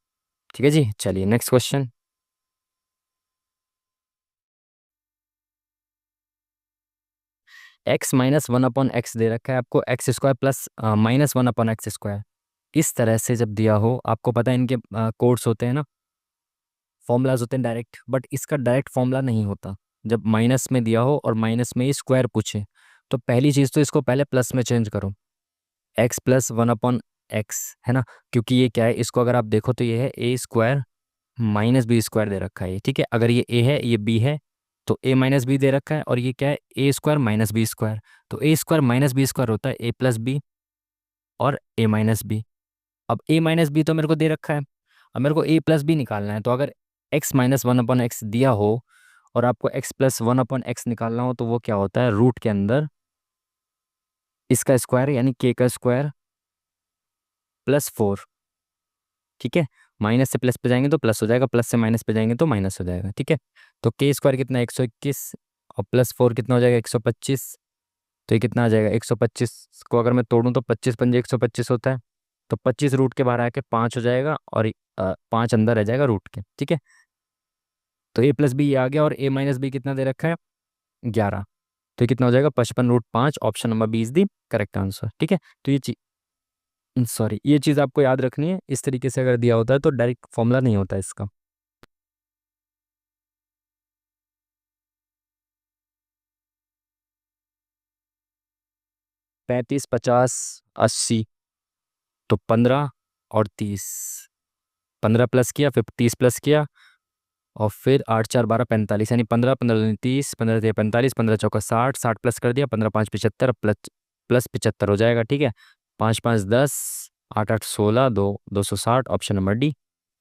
ठीक है जी, चलिए नेक्स्ट क्वेश्चन। x-1/x दे रखा है आपको, x² प्लस -1/x²। इस तरह से जब दिया हो, आपको पता है इनके कोड्स होते हैं ना, फॉर्मूलाज होते हैं डायरेक्ट, बट इसका डायरेक्ट फॉर्मूला नहीं होता। जब माइनस में दिया हो और माइनस में ही स्क्वायर पूछे, तो पहली चीज़ तो इसको पहले प्लस में चेंज करो। x+1/x है ना, क्योंकि ये क्या है, इसको अगर आप देखो तो ये है a² -b² दे रखा है ये, ठीक है। अगर ये a है, ये b है, तो a-b दे रखा है, और ये क्या है, a² -b²। तो a² -b² होता है a+b और a-b। अब a-b तो मेरे को दे रखा है, अब मेरे को a+b निकालना है। तो अगर x-1/x दिया हो और आपको x+1/x निकालना हो, तो वो क्या होता है, रूट के अंदर इसका स्क्वायर यानी k² +4। ठीक है, माइनस से प्लस पे जाएंगे तो प्लस हो जाएगा, प्लस से माइनस पे जाएंगे तो माइनस हो जाएगा। ठीक है, तो k² कितना 121, और +4 कितना हो जाएगा 125। तो ये कितना आ जाएगा 125 को अगर मैं तोड़ूं तो 25×5 125 होता है। तो 25 रूट के बाहर आके 5 हो जाएगा, और 5 अंदर रह जाएगा रूट के। ठीक है, तो a+b ये आ गया, और a-b कितना दे रखा है 11। तो ये कितना हो जाएगा 55√5, option number B is the correct answer. ठीक है, तो ये चीज, सॉरी, ये चीज़ आपको याद रखनी है। इस तरीके से अगर दिया होता है तो डायरेक्ट फॉर्मूला नहीं होता इसका। 35, 50, 80, तो 15 और 30। 15 प्लस किया, फिर 30 प्लस किया, और फिर 8×4 = 12, 45, यानी 15, 15×2 = 30, 15×3 = 45, 15×4 = 60, 60 प्लस कर दिया, 15×5 = 75, प्लस प्लस 75 हो जाएगा। ठीक है, 5×5 = 10, 8×8 = 16, 260, ऑप्शन नंबर डी।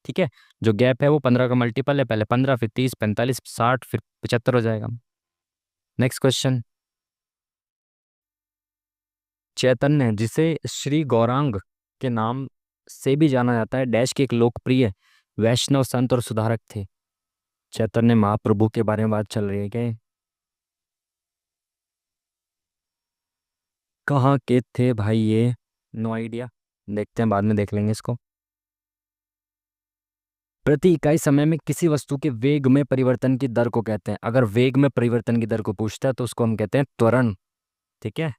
ठीक है, जो गैप है वो 15 का मल्टीपल है, पहले 15 फिर 30 45 60 फिर 75 हो जाएगा। Next question. चैतन्य, जिसे श्री गौरांग के नाम से भी जाना जाता है, डैश के एक लोकप्रिय वैष्णव संत और सुधारक थे। चैतन्य महाप्रभु के बारे में बात चल रही है क्या ये? कहाँ के थे भाई ये? नो आइडिया, देखते हैं, बाद में देख लेंगे इसको। प्रति इकाई समय में किसी वस्तु के वेग में परिवर्तन की दर को कहते हैं। अगर वेग में परिवर्तन की दर को पूछता है तो उसको हम कहते हैं त्वरण। ठीक है,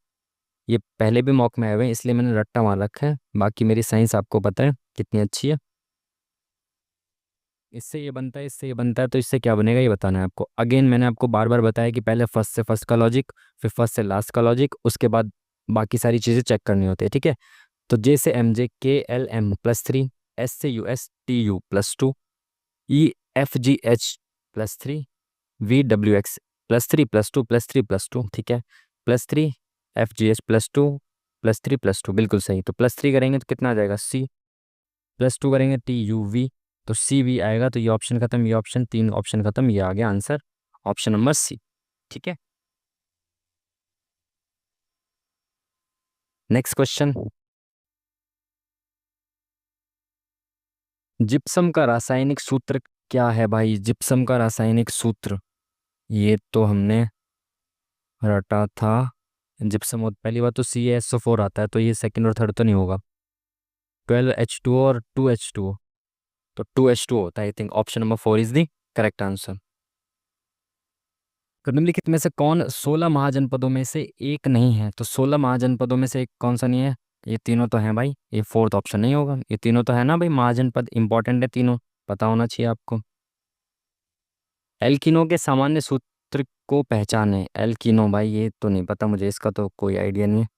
ये पहले भी मॉक में आए हुए हैं, इसलिए मैंने रट्टा मार रखा है। बाकी मेरी साइंस आपको पता है कितनी अच्छी है। इससे ये बनता है, इससे ये बनता है, तो इससे क्या बनेगा ये बताना है आपको। अगेन मैंने आपको बार बार बताया कि पहले फर्स्ट से फर्स्ट का लॉजिक, फिर फर्स्ट से लास्ट का लॉजिक, उसके बाद बाकी सारी चीज़ें चेक करनी होती है। ठीक है, तो जे से एम जे, के एल एम +3, एस से U S, T U +2, E F G H +3, V W x +3 +2 +3 +2। ठीक है, +3, एफ जी एच +2, +3 +2, बिल्कुल सही। तो +3 करेंगे तो कितना आ जाएगा सी, +2 करेंगे टी यू वी, तो सी वी आएगा। तो ये ऑप्शन खत्म, ये ऑप्शन, 3 ऑप्शन खत्म, ये आ गया आंसर, ऑप्शन नंबर सी। ठीक है, नेक्स्ट क्वेश्चन। जिप्सम का रासायनिक सूत्र क्या है भाई? जिप्सम का रासायनिक सूत्र, ये तो हमने रटा था। जिप्सम पहली बात तो CaSO4 आता है, तो ये सेकंड और थर्ड तो नहीं होगा। 12H2O और 2H2O, तो 2H2O होता है। I think option number 4 is the correct answer. तो निम्नलिखित में से कौन 16 महाजनपदों में से एक नहीं है? तो 16 महाजनपदों में से एक कौन सा नहीं है? ये तीनों तो हैं भाई, ये फोर्थ ऑप्शन नहीं होगा। ये तीनों तो है ना भाई, महाजनपद इंपॉर्टेंट है तीनों, पता होना चाहिए आपको। एल्किनो के सामान्य सूत्र को पहचाने। एल्किनो भाई ये तो नहीं पता मुझे, इसका तो कोई आइडिया नहीं है।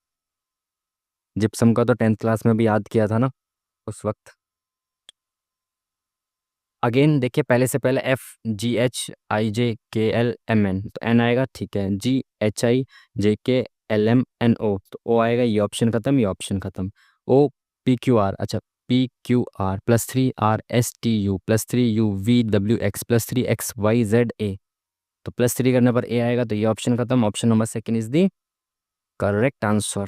जिप्सम का तो 10th क्लास में भी याद किया था ना उस वक्त। अगेन देखिए, पहले से पहले FGHIJKLMN, तो एन आएगा, ठीक है। GHIJKLMNO, तो ओ आएगा, ये ऑप्शन खत्म, ये ऑप्शन खत्म। OPQR, अच्छा, PQR+3RSTU+3UVWX+3XYZA, तो +3 करने पर ए आएगा, तो ये ऑप्शन खत्म। Option number second is the correct answer.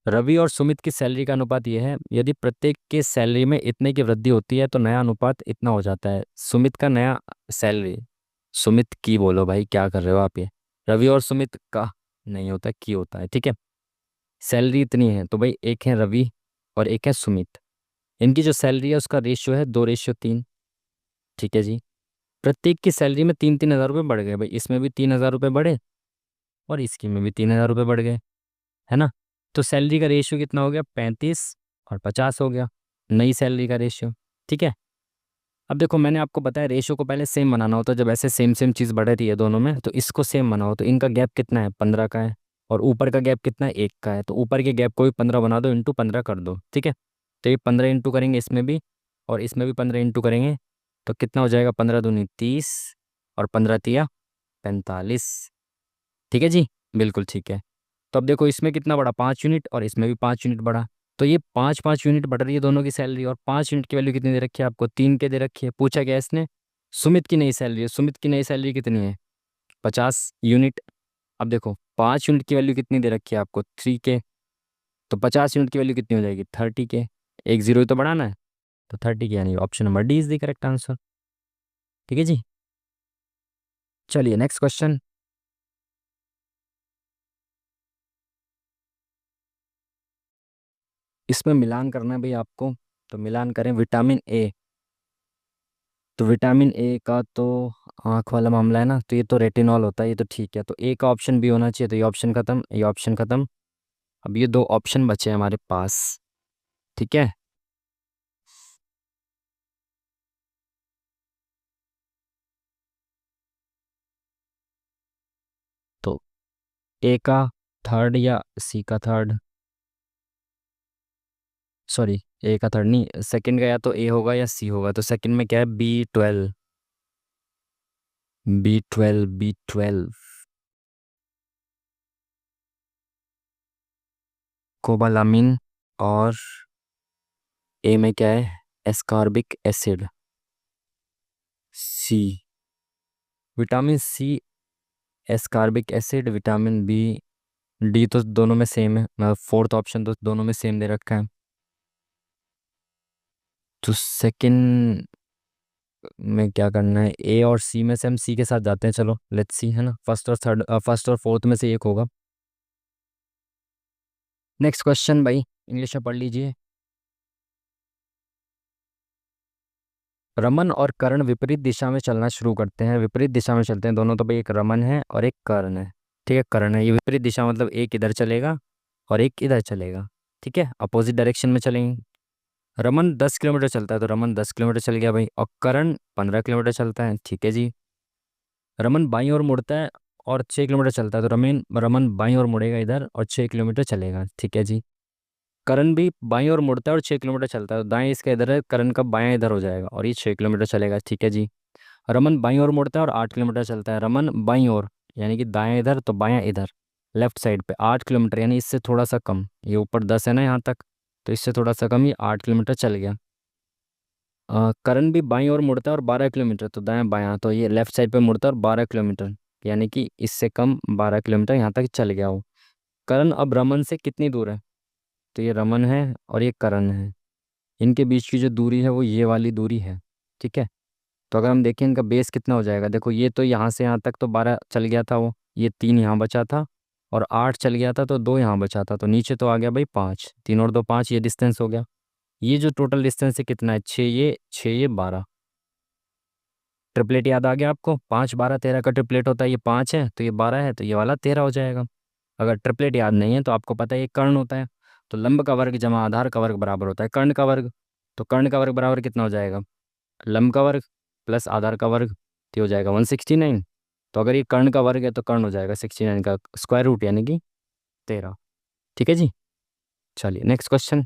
Ravi और सुमित की सैलरी का अनुपात यह है, यदि प्रत्येक के सैलरी में इतने की वृद्धि होती है तो नया अनुपात इतना हो जाता है। सुमित का नया सैलरी, सुमित की बोलो भाई, क्या कर रहे हो आप ये। रवि और सुमित का नहीं होता, की होता है, ठीक है। सैलरी इतनी है तो भाई एक है रवि और एक है सुमित, इनकी जो सैलरी है उसका रेशियो है 2:3, ठीक है जी। प्रत्येक की सैलरी में 3-3 हज़ार रुपये बढ़ गए भाई, इसमें भी 3 हज़ार रुपये बढ़े और इसकी में भी 3 हज़ार रुपये बढ़ गए, है ना। तो सैलरी का रेशियो कितना हो गया, 35 और 50 हो गया, नई सैलरी का रेशियो, ठीक है। अब देखो, मैंने आपको बताया रेशियो को पहले सेम बनाना होता है, जब ऐसे सेम सेम चीज़ बढ़ रही है दोनों में, तो इसको सेम बनाओ। तो इनका गैप कितना है, 15 का है, और ऊपर का गैप कितना है, 1 का है। तो ऊपर के गैप को भी 15 बना दो, इंटू 15 कर दो, ठीक है। तो ये 15 इंटू करेंगे इसमें भी, और इसमें भी 15 इंटू करेंगे, तो कितना हो जाएगा, 15 दूनी 30 और 15 तिया 45, ठीक है जी, बिल्कुल ठीक है। तो अब देखो, इसमें कितना बढ़ा, 5 यूनिट, और इसमें भी 5 यूनिट बढ़ा। तो ये 5-5 यूनिट बढ़ रही है दोनों की सैलरी, और 5 यूनिट की वैल्यू कितनी दे रखी है आपको, 3 के दे रखी है। पूछा गया इसने सुमित की नई सैलरी है, सुमित की नई सैलरी कितनी है, 50 यूनिट। अब देखो, 5 यूनिट की वैल्यू कितनी दे रखी है आपको, 3 के, तो 50 यूनिट की वैल्यू कितनी हो जाएगी, 30 के। एक जीरो ही तो बढ़ाना है, तो 30 के, यानी option number D is the correct answer, ठीक है जी। चलिए नेक्स्ट क्वेश्चन। इसमें मिलान करना है भाई आपको, तो मिलान करें विटामिन ए। तो विटामिन ए का तो आँख वाला मामला है ना, तो ये तो रेटिनॉल होता है, ये तो ठीक है। तो ए का ऑप्शन बी होना चाहिए, तो ये ऑप्शन खत्म, ये ऑप्शन खत्म। अब ये दो ऑप्शन बचे हैं हमारे पास, ठीक है। तो ए का थर्ड या सी का थर्ड, सॉरी, ए का थर्ड नहीं, सेकंड का या तो ए होगा या सी होगा। तो सेकंड में क्या है, B12, B12, कोबालामिन, और ए में क्या है, ascorbic acid, C, vitamin C, ascorbic acid, vitamin B, D तो दोनों में सेम है, मतलब फोर्थ ऑप्शन तो दोनों में सेम दे रखा है। तो सेकंड में क्या करना है, ए और सी में से हम सी के साथ जाते हैं, चलो लेट्स सी, है ना। फर्स्ट और थर्ड, फर्स्ट और फोर्थ में से एक होगा। नेक्स्ट क्वेश्चन भाई, इंग्लिश में पढ़ लीजिए। रमन और कर्ण विपरीत दिशा में चलना शुरू करते हैं, विपरीत दिशा में चलते हैं दोनों, तो भाई एक रमन है और एक कर्ण है, ठीक है। कर्ण है, ये विपरीत दिशा मतलब एक इधर चलेगा और एक इधर चलेगा, ठीक है, अपोजिट डायरेक्शन में चलेंगे। रमन 10 किलोमीटर चलता है, तो रमन 10 किलोमीटर चल गया भाई, और करण 15 किलोमीटर चलता है, ठीक है जी। रमन बाईं ओर मुड़ता है और 6 किलोमीटर चलता है, तो रमन रमन बाईं ओर मुड़ेगा इधर और 6 किलोमीटर चलेगा, ठीक है जी। करण भी बाईं ओर मुड़ता है और 6 किलोमीटर चलता है, तो दाएं इसका इधर है, करण का बायां इधर हो जाएगा, और ये 6 किलोमीटर चलेगा, ठीक है जी। रमन बाईं ओर मुड़ता है और 8 किलोमीटर चलता है, रमन बाईं ओर, यानी कि दाएं इधर तो बायां इधर, लेफ्ट साइड पे 8 किलोमीटर, यानी इससे थोड़ा सा कम, ये ऊपर 10 है ना यहाँ तक, तो इससे थोड़ा सा कम, ये 8 किलोमीटर चल गया। करण भी बाईं ओर मुड़ता है और 12 किलोमीटर, तो दाएं बायां, तो ये लेफ्ट साइड पे मुड़ता है और 12 किलोमीटर, यानी कि इससे कम 12 किलोमीटर यहाँ तक चल गया हो। करण अब रमन से कितनी दूर है, तो ये रमन है और ये करण है, इनके बीच की जो दूरी है वो ये वाली दूरी है, ठीक है। तो अगर हम देखें इनका बेस कितना हो जाएगा, देखो ये तो यहाँ से यहाँ तक तो 12 चल गया था वो, ये 3 यहाँ बचा था, और 8 चल गया था तो 2 यहाँ बचा था, तो नीचे तो आ गया भाई 5, 3 और 2 5, ये डिस्टेंस हो गया। ये जो टोटल डिस्टेंस है कितना है, 6, ये 12, ट्रिपलेट याद आ गया आपको, 5 12 13 का ट्रिपलेट होता है, ये 5 है तो ये 12 है, तो ये वाला 13 हो जाएगा। अगर ट्रिपलेट याद नहीं है तो आपको पता है ये कर्ण होता है, तो लंब का वर्ग जमा आधार का वर्ग बराबर होता है कर्ण का वर्ग। तो कर्ण का वर्ग बराबर कितना हो जाएगा, लंब का वर्ग प्लस आधार का वर्ग, तो ये हो जाएगा 169। तो अगर ये कर्ण का वर्ग है तो कर्ण हो जाएगा 69 का स्क्वायर रूट, यानी कि 13, ठीक है जी। चलिए next question.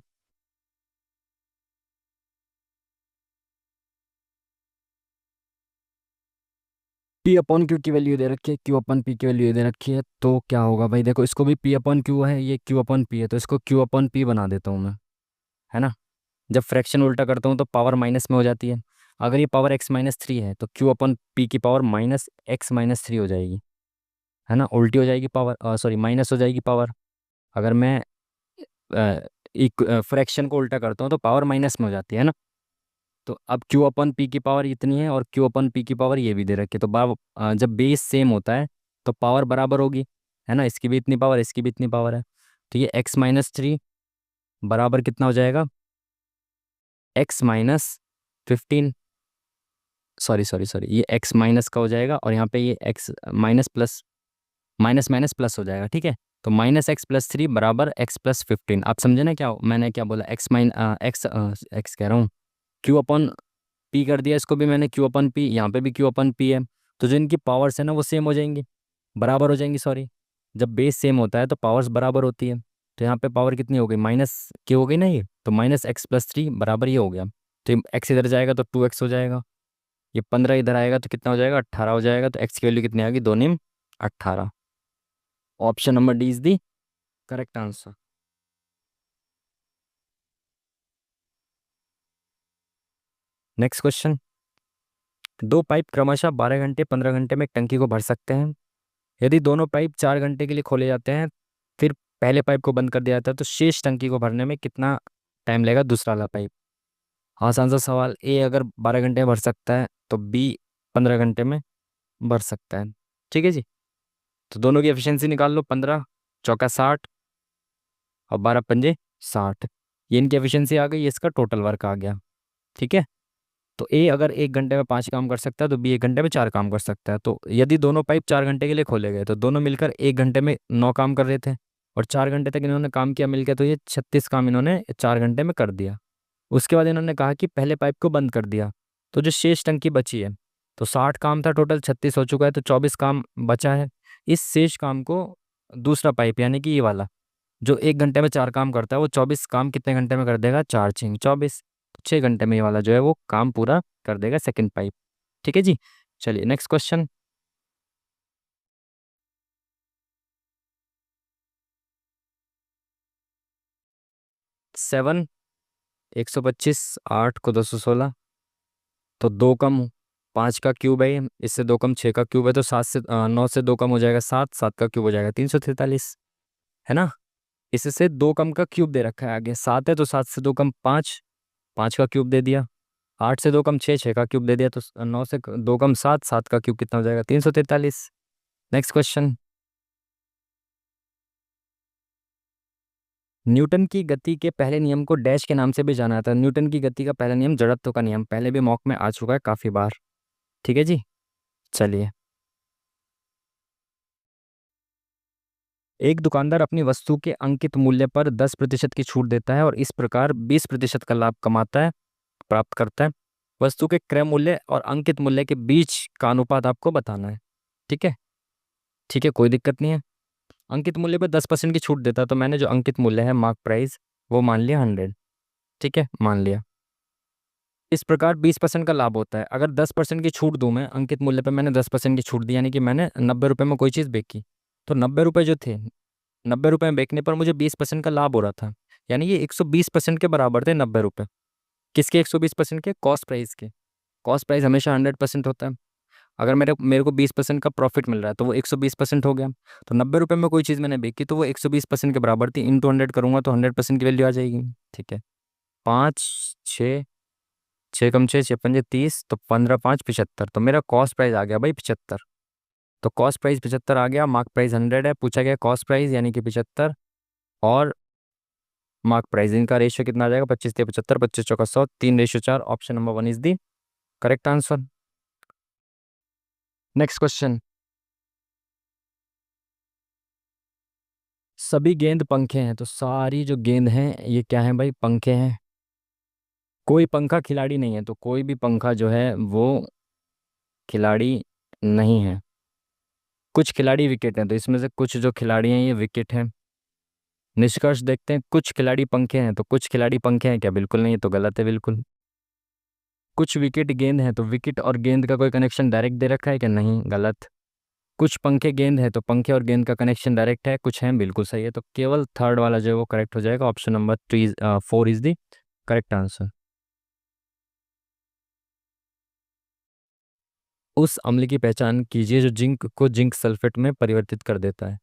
P upon Q की वैल्यू दे रखी है, क्यू अपॉन पी की वैल्यू दे रखी है, तो क्या होगा भाई? देखो इसको भी पी अपॉन क्यू है, ये क्यू अपॉन पी है, तो इसको क्यू अपॉन पी बना देता हूँ मैं, है ना। जब फ्रैक्शन उल्टा करता हूँ तो पावर माइनस में हो जाती है। अगर ये पावर एक्स माइनस थ्री है तो क्यू अपॉन पी की power minus x minus three हो जाएगी, है ना। उल्टी हो जाएगी पावर, सॉरी माइनस हो जाएगी पावर। अगर मैं एक फ्रैक्शन को उल्टा करता हूँ तो पावर माइनस में हो जाती है ना। तो अब क्यू अपन पी की पावर इतनी है और क्यू अपन पी की पावर ये भी दे रखी है, तो जब बेस सेम होता है तो पावर बराबर होगी, है ना। इसकी भी इतनी पावर, इसकी भी इतनी पावर है। तो ये एक्स माइनस थ्री बराबर कितना हो जाएगा? X minus fifteen, sorry sorry sorry, ये एक्स माइनस का हो जाएगा और यहाँ पे ये x minus plus, minus minus plus हो जाएगा, ठीक है। तो माइनस एक्स प्लस थ्री बराबर एक्स प्लस फिफ्टीन। आप समझे ना क्या मैंने क्या बोला? एक्स कह रहा हूँ, क्यू अपॉन पी कर दिया इसको भी मैंने क्यू अपन पी, यहाँ पे भी क्यू अपन पी है। तो जो इनकी पावर्स है ना वो सेम हो जाएंगी, बराबर हो जाएंगी, सॉरी। जब बेस सेम होता है तो पावर्स बराबर होती है। तो यहाँ पे पावर कितनी हो गई? माइनस की हो गई ना ये, तो माइनस एक्स प्लस थ्री बराबर ये हो गया। तो एक्स इधर जाएगा तो टू एक्स हो जाएगा, ये 15 इधर आएगा तो कितना हो जाएगा? 18 हो जाएगा। तो एक्स की वैल्यू कितनी आ गई? दो निम 18। Option number D is the correct answer. Next question. दो पाइप क्रमशः 12 घंटे 15 घंटे में एक टंकी को भर सकते हैं। यदि दोनों पाइप 4 घंटे के लिए खोले जाते हैं, फिर पहले पाइप को बंद कर दिया जाता है, तो शेष टंकी को भरने में कितना टाइम लगेगा दूसरा वाला पाइप? आसान सा सवाल। ए अगर 12 घंटे में भर सकता है तो बी 15 घंटे में भर सकता है, ठीक है जी। तो दोनों की एफिशिएंसी निकाल लो, 15 × 4 = 60 और 12 × 5 = 60। ये इनकी एफिशिएंसी आ गई, ये इसका टोटल वर्क आ गया, ठीक है। तो ए अगर 1 घंटे में 5 काम कर सकता है तो बी 1 घंटे में 4 काम कर सकता है। तो यदि दोनों पाइप 4 घंटे के लिए खोले गए तो दोनों मिलकर 1 घंटे में 9 काम कर रहे थे, और 4 घंटे तक इन्होंने काम किया मिलकर, तो ये 36 काम इन्होंने 4 घंटे में कर दिया। उसके बाद इन्होंने कहा कि पहले पाइप को बंद कर दिया, तो जो शेष टंकी बची है, तो 60 काम था टोटल, 36 हो चुका है, तो 24 काम बचा है। इस शेष काम को दूसरा पाइप यानी कि ये वाला जो 1 घंटे में 4 काम करता है, वो 24 काम कितने घंटे में कर देगा? 4 × 6 = 24। 6 घंटे में ये वाला जो है वो काम पूरा कर देगा सेकंड पाइप, ठीक है जी। चलिए नेक्स्ट क्वेश्चन। 7, 125, 8 को 216, तो 2 कम 5 का क्यूब है, इससे 2 कम 6 का क्यूब है, तो 9 से 2 कम हो जाएगा 7, 7 का क्यूब हो जाएगा 343, है ना। इससे 2 कम का क्यूब दे रखा है, आगे 7 है तो 7 से 2 कम 5, 5 का क्यूब दे दिया। 8 से 2 कम 6, 6 का क्यूब दे दिया। तो 9 से 2 कम 7, 7 का क्यूब कितना हो जाएगा? 343। Next question. न्यूटन की गति के पहले नियम को डैश के नाम से भी जाना जाता है। न्यूटन की गति का पहला नियम जड़त्व का नियम, पहले भी मॉक में आ चुका है काफी बार, ठीक है जी। चलिए। एक दुकानदार अपनी वस्तु के अंकित मूल्य पर 10% की छूट देता है और इस प्रकार 20% का लाभ कमाता है, प्राप्त करता है। वस्तु के क्रय मूल्य और अंकित मूल्य के बीच का अनुपात आपको बताना है, ठीक है। ठीक है, कोई दिक्कत नहीं है। अंकित मूल्य पर 10% की छूट देता है, तो मैंने जो अंकित मूल्य है मार्क प्राइस वो मान लिया 100, ठीक है, मान लिया। इस प्रकार 20% का लाभ होता है। अगर 10% की छूट दूं मैं, अंकित मूल्य पर मैंने 10% की छूट दी, यानी कि मैंने 90 रुपये में कोई चीज़ बेची, तो 90 रुपये जो थे, 90 रुपये में बेचने पर मुझे 20% का लाभ हो रहा था, यानी ये 120% के बराबर थे 90 रुपये। किसके? 120% के? कॉस्ट प्राइस के। कॉस्ट प्राइस हमेशा 100% होता है। अगर मेरे मेरे को 20% का प्रॉफिट मिल रहा है तो वो 120% हो गया। तो 90 रुपये में कोई चीज़ मैंने बेची तो वो 120% के बराबर थी, इंटू 100 करूंगा तो 100% की वैल्यू आ जाएगी, ठीक है। 5, 6, 6 × 6 = 6 × 5 = 30, तो 15×5 = 75, तो मेरा कॉस्ट प्राइस आ गया भाई 75। तो कॉस्ट प्राइस 75 आ गया, मार्क प्राइस 100 है, पूछा गया कॉस्ट प्राइस यानी कि 75 और मार्क प्राइस, इनका रेशियो कितना आ जाएगा? 25×75, 25×4 = 100, 3:4। Option number 1 is the correct answer. Next question. सभी गेंद पंखे हैं, तो सारी जो गेंद हैं ये क्या है भाई? पंखे हैं। कोई पंखा खिलाड़ी नहीं है, तो कोई भी पंखा जो है वो खिलाड़ी नहीं है। कुछ खिलाड़ी विकेट हैं, तो इसमें से कुछ जो खिलाड़ी हैं ये विकेट हैं। निष्कर्ष देखते हैं, कुछ खिलाड़ी पंखे हैं, तो कुछ खिलाड़ी पंखे हैं क्या? बिल्कुल नहीं, ये तो गलत है बिल्कुल। कुछ विकेट गेंद है, तो विकेट और गेंद का कोई कनेक्शन डायरेक्ट दे रखा है क्या? नहीं, गलत। कुछ पंखे गेंद है, तो पंखे और गेंद का कनेक्शन डायरेक्ट है, कुछ है, बिल्कुल सही है। तो केवल थर्ड वाला जो है वो करेक्ट हो जाएगा, option number 4 is the correct answer. उस अम्ल की पहचान कीजिए जो जिंक को जिंक सल्फेट में परिवर्तित कर देता है।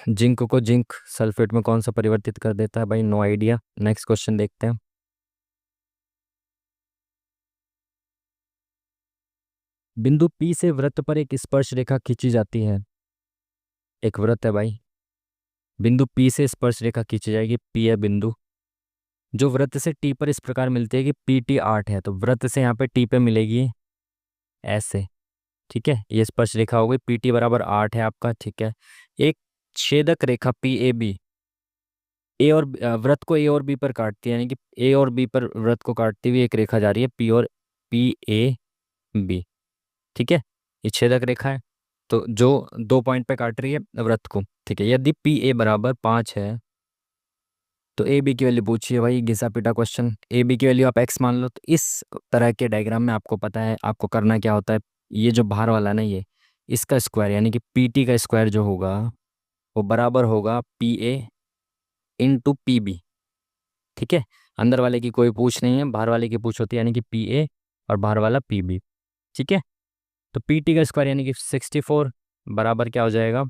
जिंक को जिंक सल्फेट में कौन सा परिवर्तित कर देता है भाई? No idea. नेक्स्ट क्वेश्चन देखते हैं। बिंदु P से वृत्त पर एक स्पर्श रेखा खींची जाती है। एक वृत्त है भाई, बिंदु P से स्पर्श रेखा खींची जाएगी, P है बिंदु। जो वृत्त से T पर इस प्रकार मिलती है कि PT 8 है, तो वृत्त से यहाँ पे T पे मिलेगी ऐसे। ठीक है, ये स्पर्श रेखा हो गई, PT बराबर 8 है आपका। ठीक है, एक छेदक रेखा PAB ए और वृत्त को A और B पर काटती है, यानी कि A और B पर वृत्त को काटती हुई एक रेखा जा रही है, P और PAB। ठीक है, ये छेदक रेखा है, तो जो 2 पॉइंट पे काट रही है वृत्त को। ठीक है, यदि PA बराबर 5 है, तो AB की वैल्यू पूछिए भाई, घिसा पिटा क्वेश्चन। AB की वैल्यू आप x मान लो, तो इस तरह के डायग्राम में आपको पता है आपको करना क्या होता है। ये जो बाहर वाला ना, ये इसका स्क्वायर, यानी कि PT का स्क्वायर जो होगा वो बराबर होगा PA इंटू PB। ठीक है, अंदर वाले की कोई पूछ नहीं है, बाहर वाले की पूछ होती है, यानी कि PA और बाहर वाला PB। ठीक है, तो PT का स्क्वायर यानी कि 64 बराबर क्या हो जाएगा?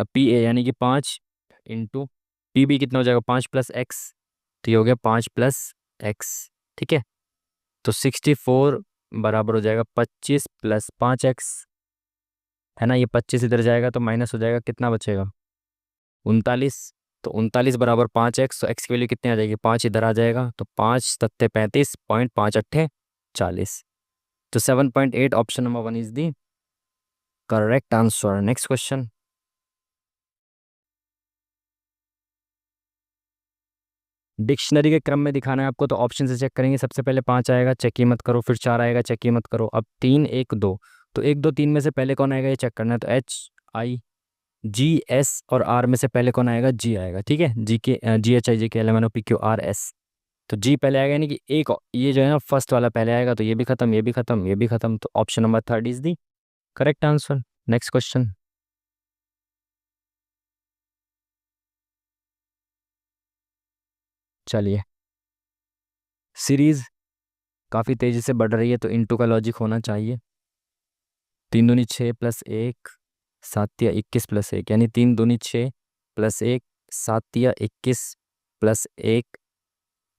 PA यानी कि 5 इंटू PB कितना हो जाएगा? 5 + x, तो ये हो गया 5 + x। ठीक है, तो 64 बराबर हो जाएगा 25 + 5x, है ना। ये 25 इधर जाएगा तो माइनस हो जाएगा, कितना बचेगा? 39। तो 39 बराबर 5x, तो x की वैल्यू कितनी आ जाएगी? 5 इधर आ जाएगा, तो 5 × 7 = 35, 5 × 8 = 40। तो 7.8 option number 1 is the correct answer. Next question. Dictionary के क्रम में दिखाना है आपको, तो ऑप्शन से चेक करेंगे। सबसे पहले 5 आएगा, चेक ही मत करो, फिर 4 आएगा, चेक ही मत करो। अब 3 1 2, तो 1 2 3 में से पहले कौन आएगा ये चेक करना है। तो HIGS और R में से पहले कौन आएगा? G आएगा। ठीक है, GHIJKLMNOPQRS, तो G पहले आएगा, यानी कि एक ये जो है ना फर्स्ट वाला पहले आएगा, तो ये भी खत्म, ये भी खत्म, ये भी खत्म, तो option number 3 is the correct answer. Next question. चलिए, सीरीज काफ़ी तेज़ी से बढ़ रही है, तो इंटू का लॉजिक होना चाहिए। 3 दूनी 6 + 1, 7 या 21 + 1, यानी 3 दूनी 6 + 1, 7 या 21 + 1,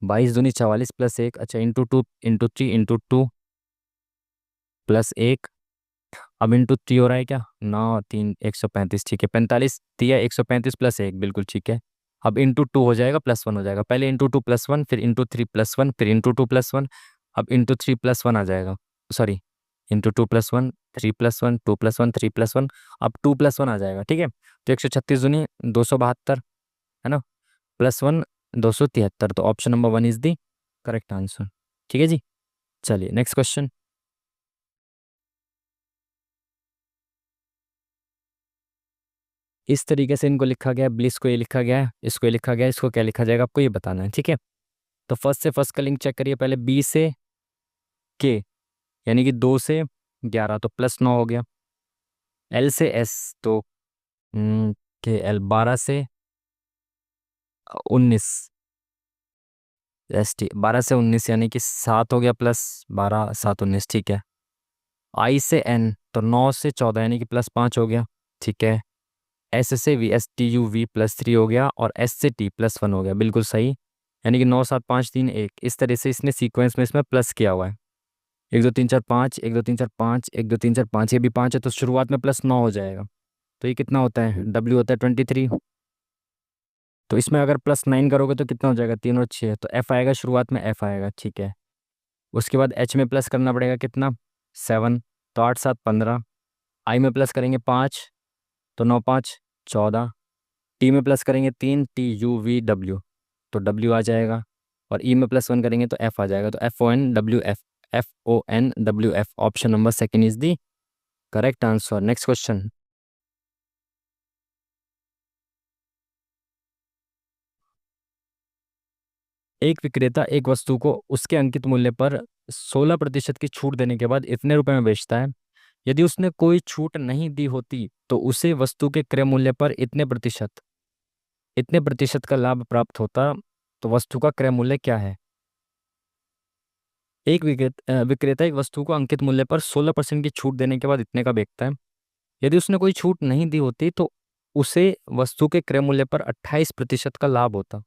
22 दूनी 44 + 1। अच्छा, इंटू 2 इंटू 3 इंटू 2 + 1। अब इंटू 3 हो रहा है क्या? 9 3 135। ठीक है, 45 दिया, 135 + 1, बिल्कुल ठीक है। अब इंटू 2 हो जाएगा, +1 हो जाएगा। पहले इंटू 2 +1, फिर इंटू 3 +1, फिर इंटू 2 +1। अब इंटू 3 +1 आ जाएगा, सॉरी, इंटू 2 +1, 3 +1, 2 +1, 3 +1, अब 2 +1 आ जाएगा। ठीक है, तो 136 दूनी 272, है ना, +1 273, तो option number 1 is the correct answer. ठीक है जी, चलिए नेक्स्ट क्वेश्चन। इस तरीके से इनको लिखा गया है, ब्लिस को ये लिखा गया है, इसको ये लिखा गया है, इसको क्या लिखा जाएगा आपको ये बताना है। ठीक है, तो फर्स्ट से फर्स्ट का लिंक चेक करिए पहले, B से K, यानी कि 2 से 11, तो +9 हो गया। L से S, तो KL 12 से 19, ST 12 से 19, यानी कि 7 हो गया, +12 7 19। ठीक है, I से N, तो 9 से 14, यानी कि +5 हो गया। ठीक है, S से V, STUV +3 हो गया, और S से T +1 हो गया, बिल्कुल सही। यानी कि 9 7 5 3 1, इस तरह से इसने सीक्वेंस में इसमें प्लस किया हुआ है। 1 2 3 4 5, 1 2 3 4 5, 1 2 3 4 5, ये भी 5 है, तो शुरुआत में +9 हो जाएगा। तो ये कितना होता है? W होता है 23। तो इसमें अगर +9 करोगे तो कितना हो जाएगा? 3 और 6, तो F आएगा, शुरुआत में F आएगा। ठीक है, उसके बाद H में प्लस करना पड़ेगा, कितना? 7, तो 8 7 15। I में प्लस करेंगे 5, तो 9 5 14। T में प्लस करेंगे 3, TUVW, तो W आ जाएगा। और E में +1 करेंगे तो F आ जाएगा, तो FONWF, FONWF, option number second is the correct answer. Next question. एक विक्रेता एक वस्तु को उसके अंकित मूल्य पर 16% की छूट देने के बाद इतने रुपए में बेचता है। यदि उसने कोई छूट नहीं दी होती तो उसे वस्तु के क्रय मूल्य पर इतने प्रतिशत का लाभ प्राप्त होता। तो वस्तु का क्रय मूल्य क्या है? एक विक्रेता एक वस्तु को अंकित मूल्य पर 16% की छूट देने के बाद इतने का बेचता है। यदि उसने कोई छूट नहीं दी होती तो उसे वस्तु के क्रय मूल्य पर 28% का लाभ होता।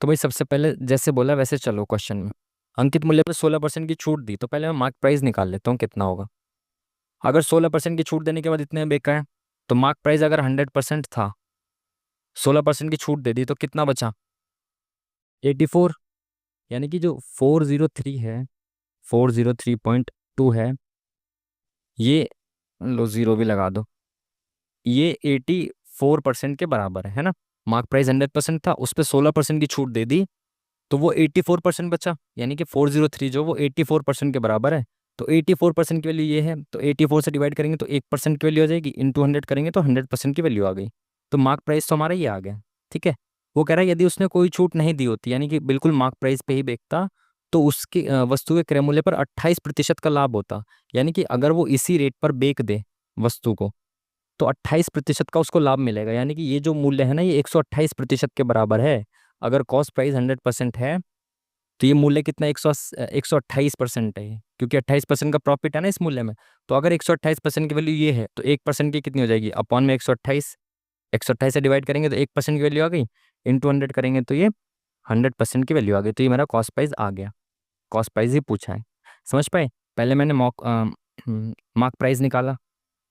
तो भाई सबसे पहले जैसे बोला वैसे चलो क्वेश्चन में। अंकित मूल्य पर 16% की छूट दी तो पहले मैं मार्क प्राइस निकाल लेता हूँ कितना होगा। अगर 16% की छूट देने के बाद इतने में बेचा है तो मार्क प्राइस अगर 100% था, 16% की छूट दे दी तो कितना बचा? 84। यानी कि जो 403 है, 403.2 है, ये लो जीरो भी लगा दो, ये 84% के बराबर है ना। मार्क प्राइस 100% था, उस पर 16% की छूट दे दी तो वो 84% बचा। यानी कि 403 जो वो 84% के बराबर है। तो 84% की वैल्यू ये है, तो 84 से डिवाइड करेंगे तो 1% की वैल्यू आ जाएगी, इंटू 100 करेंगे तो 100% की वैल्यू आ गई। तो मार्क प्राइस तो हमारा ये आ गया। ठीक है। वो कह रहा है यदि उसने कोई छूट नहीं दी होती, यानी कि बिल्कुल मार्क प्राइस पे ही बेचता, तो उसकी वस्तु के क्रय मूल्य पर 28% का लाभ होता। यानी कि अगर वो इसी रेट पर बेच दे वस्तु को तो 28% का उसको लाभ मिलेगा। यानी कि ये जो मूल्य है ना, ये 128% के बराबर है। अगर कॉस्ट प्राइस 100% है तो ये मूल्य कितना, 128% है ये, क्योंकि 28% का प्रॉफिट है ना इस मूल्य में। तो अगर 128% की वैल्यू ये है तो 1% की कितनी हो जाएगी, अपॉन में 128, 128 से डिवाइड करेंगे तो 1% की वैल्यू आ गई, इंटू 100 करेंगे तो ये 100% की वैल्यू आ गई। तो ये मेरा कॉस्ट प्राइस आ गया। कॉस्ट प्राइस ही पूछा है, समझ पाए? पहले मैंने मार्क प्राइस निकाला,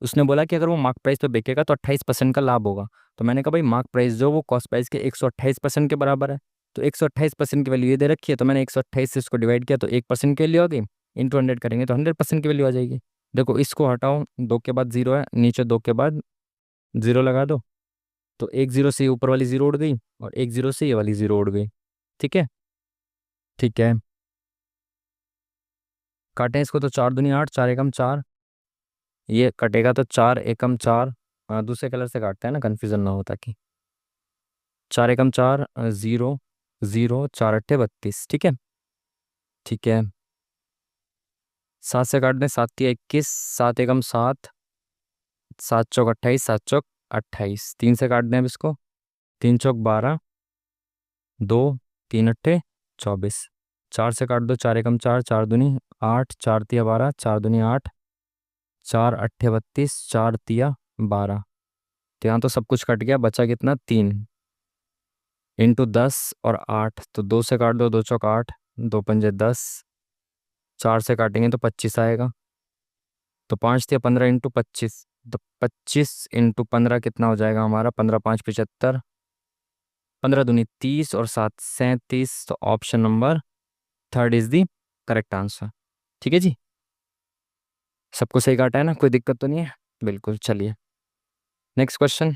उसने बोला कि अगर वो मार्क प्राइस पे बेचेगा तो 28% का लाभ होगा। तो मैंने कहा भाई मार्क प्राइस जो वो कॉस्ट प्राइस के 128% के बराबर है। तो 128% की वैल्यू ये दे रखी है, तो मैंने 128 से इसको डिवाइड किया तो 1% की वैल्यू आ गई, इंटू 100 करेंगे तो 100% की वैल्यू आ जाएगी। देखो इसको हटाओ, दो के बाद जीरो है, नीचे दो के बाद जीरो लगा दो, तो एक जीरो से ये ऊपर वाली जीरो उड़ गई और एक जीरो से ये वाली जीरो उड़ गई। ठीक है। ठीक है, काटें इसको तो 4 दूनी 8, 4 एकम 4, ये कटेगा तो 4 एकम 4। दूसरे कलर से काटते हैं ना, कन्फ्यूजन ना हो ताकि। 4 एकम 4, जीरो जीरो, 4 अट्ठे 32। ठीक है। ठीक है, 7 से काट दें, 7 तिया 21, 7 एकम 7, 7 चौक 28, 7 चौक 28। 3 से काट दें अब इसको, 3 चौक 12, 2 3 अट्ठे 24। 4 से काट दो, 4 एकम 4, 4 दूनी 8, 4 तिया 12, 4 दूनी 8, 4 अट्ठे 32, 4 तिया 12। तो यहाँ तो सब कुछ कट गया, बचा कितना, 3, इंटू 10 और 8। तो 2 से काट दो, 2 चौक 8, 2 पंजे 10, 4 से काटेंगे तो 25 आएगा। तो 5 तिया 15 इंटू 25, तो 25 इंटू 15 कितना हो जाएगा हमारा, 15 5 75, 15 दूनी 30 और 7 37। तो option number third is the correct answer. ठीक है जी, सबको सही काटा है ना, कोई दिक्कत तो नहीं है? बिल्कुल, चलिए नेक्स्ट क्वेश्चन।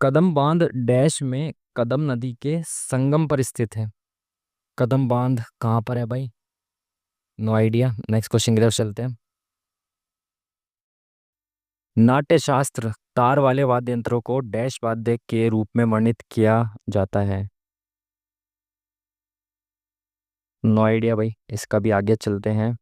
कदम बांध डैश में कदम नदी के संगम पर स्थित है। कदम बांध कहाँ पर है भाई? No idea. नेक्स्ट क्वेश्चन की तरफ चलते हैं। नाट्य शास्त्र तार वाले वाद्य यंत्रों को डैश वाद्य के रूप में वर्णित किया जाता है। नो आइडिया भाई, इसका भी आगे चलते हैं।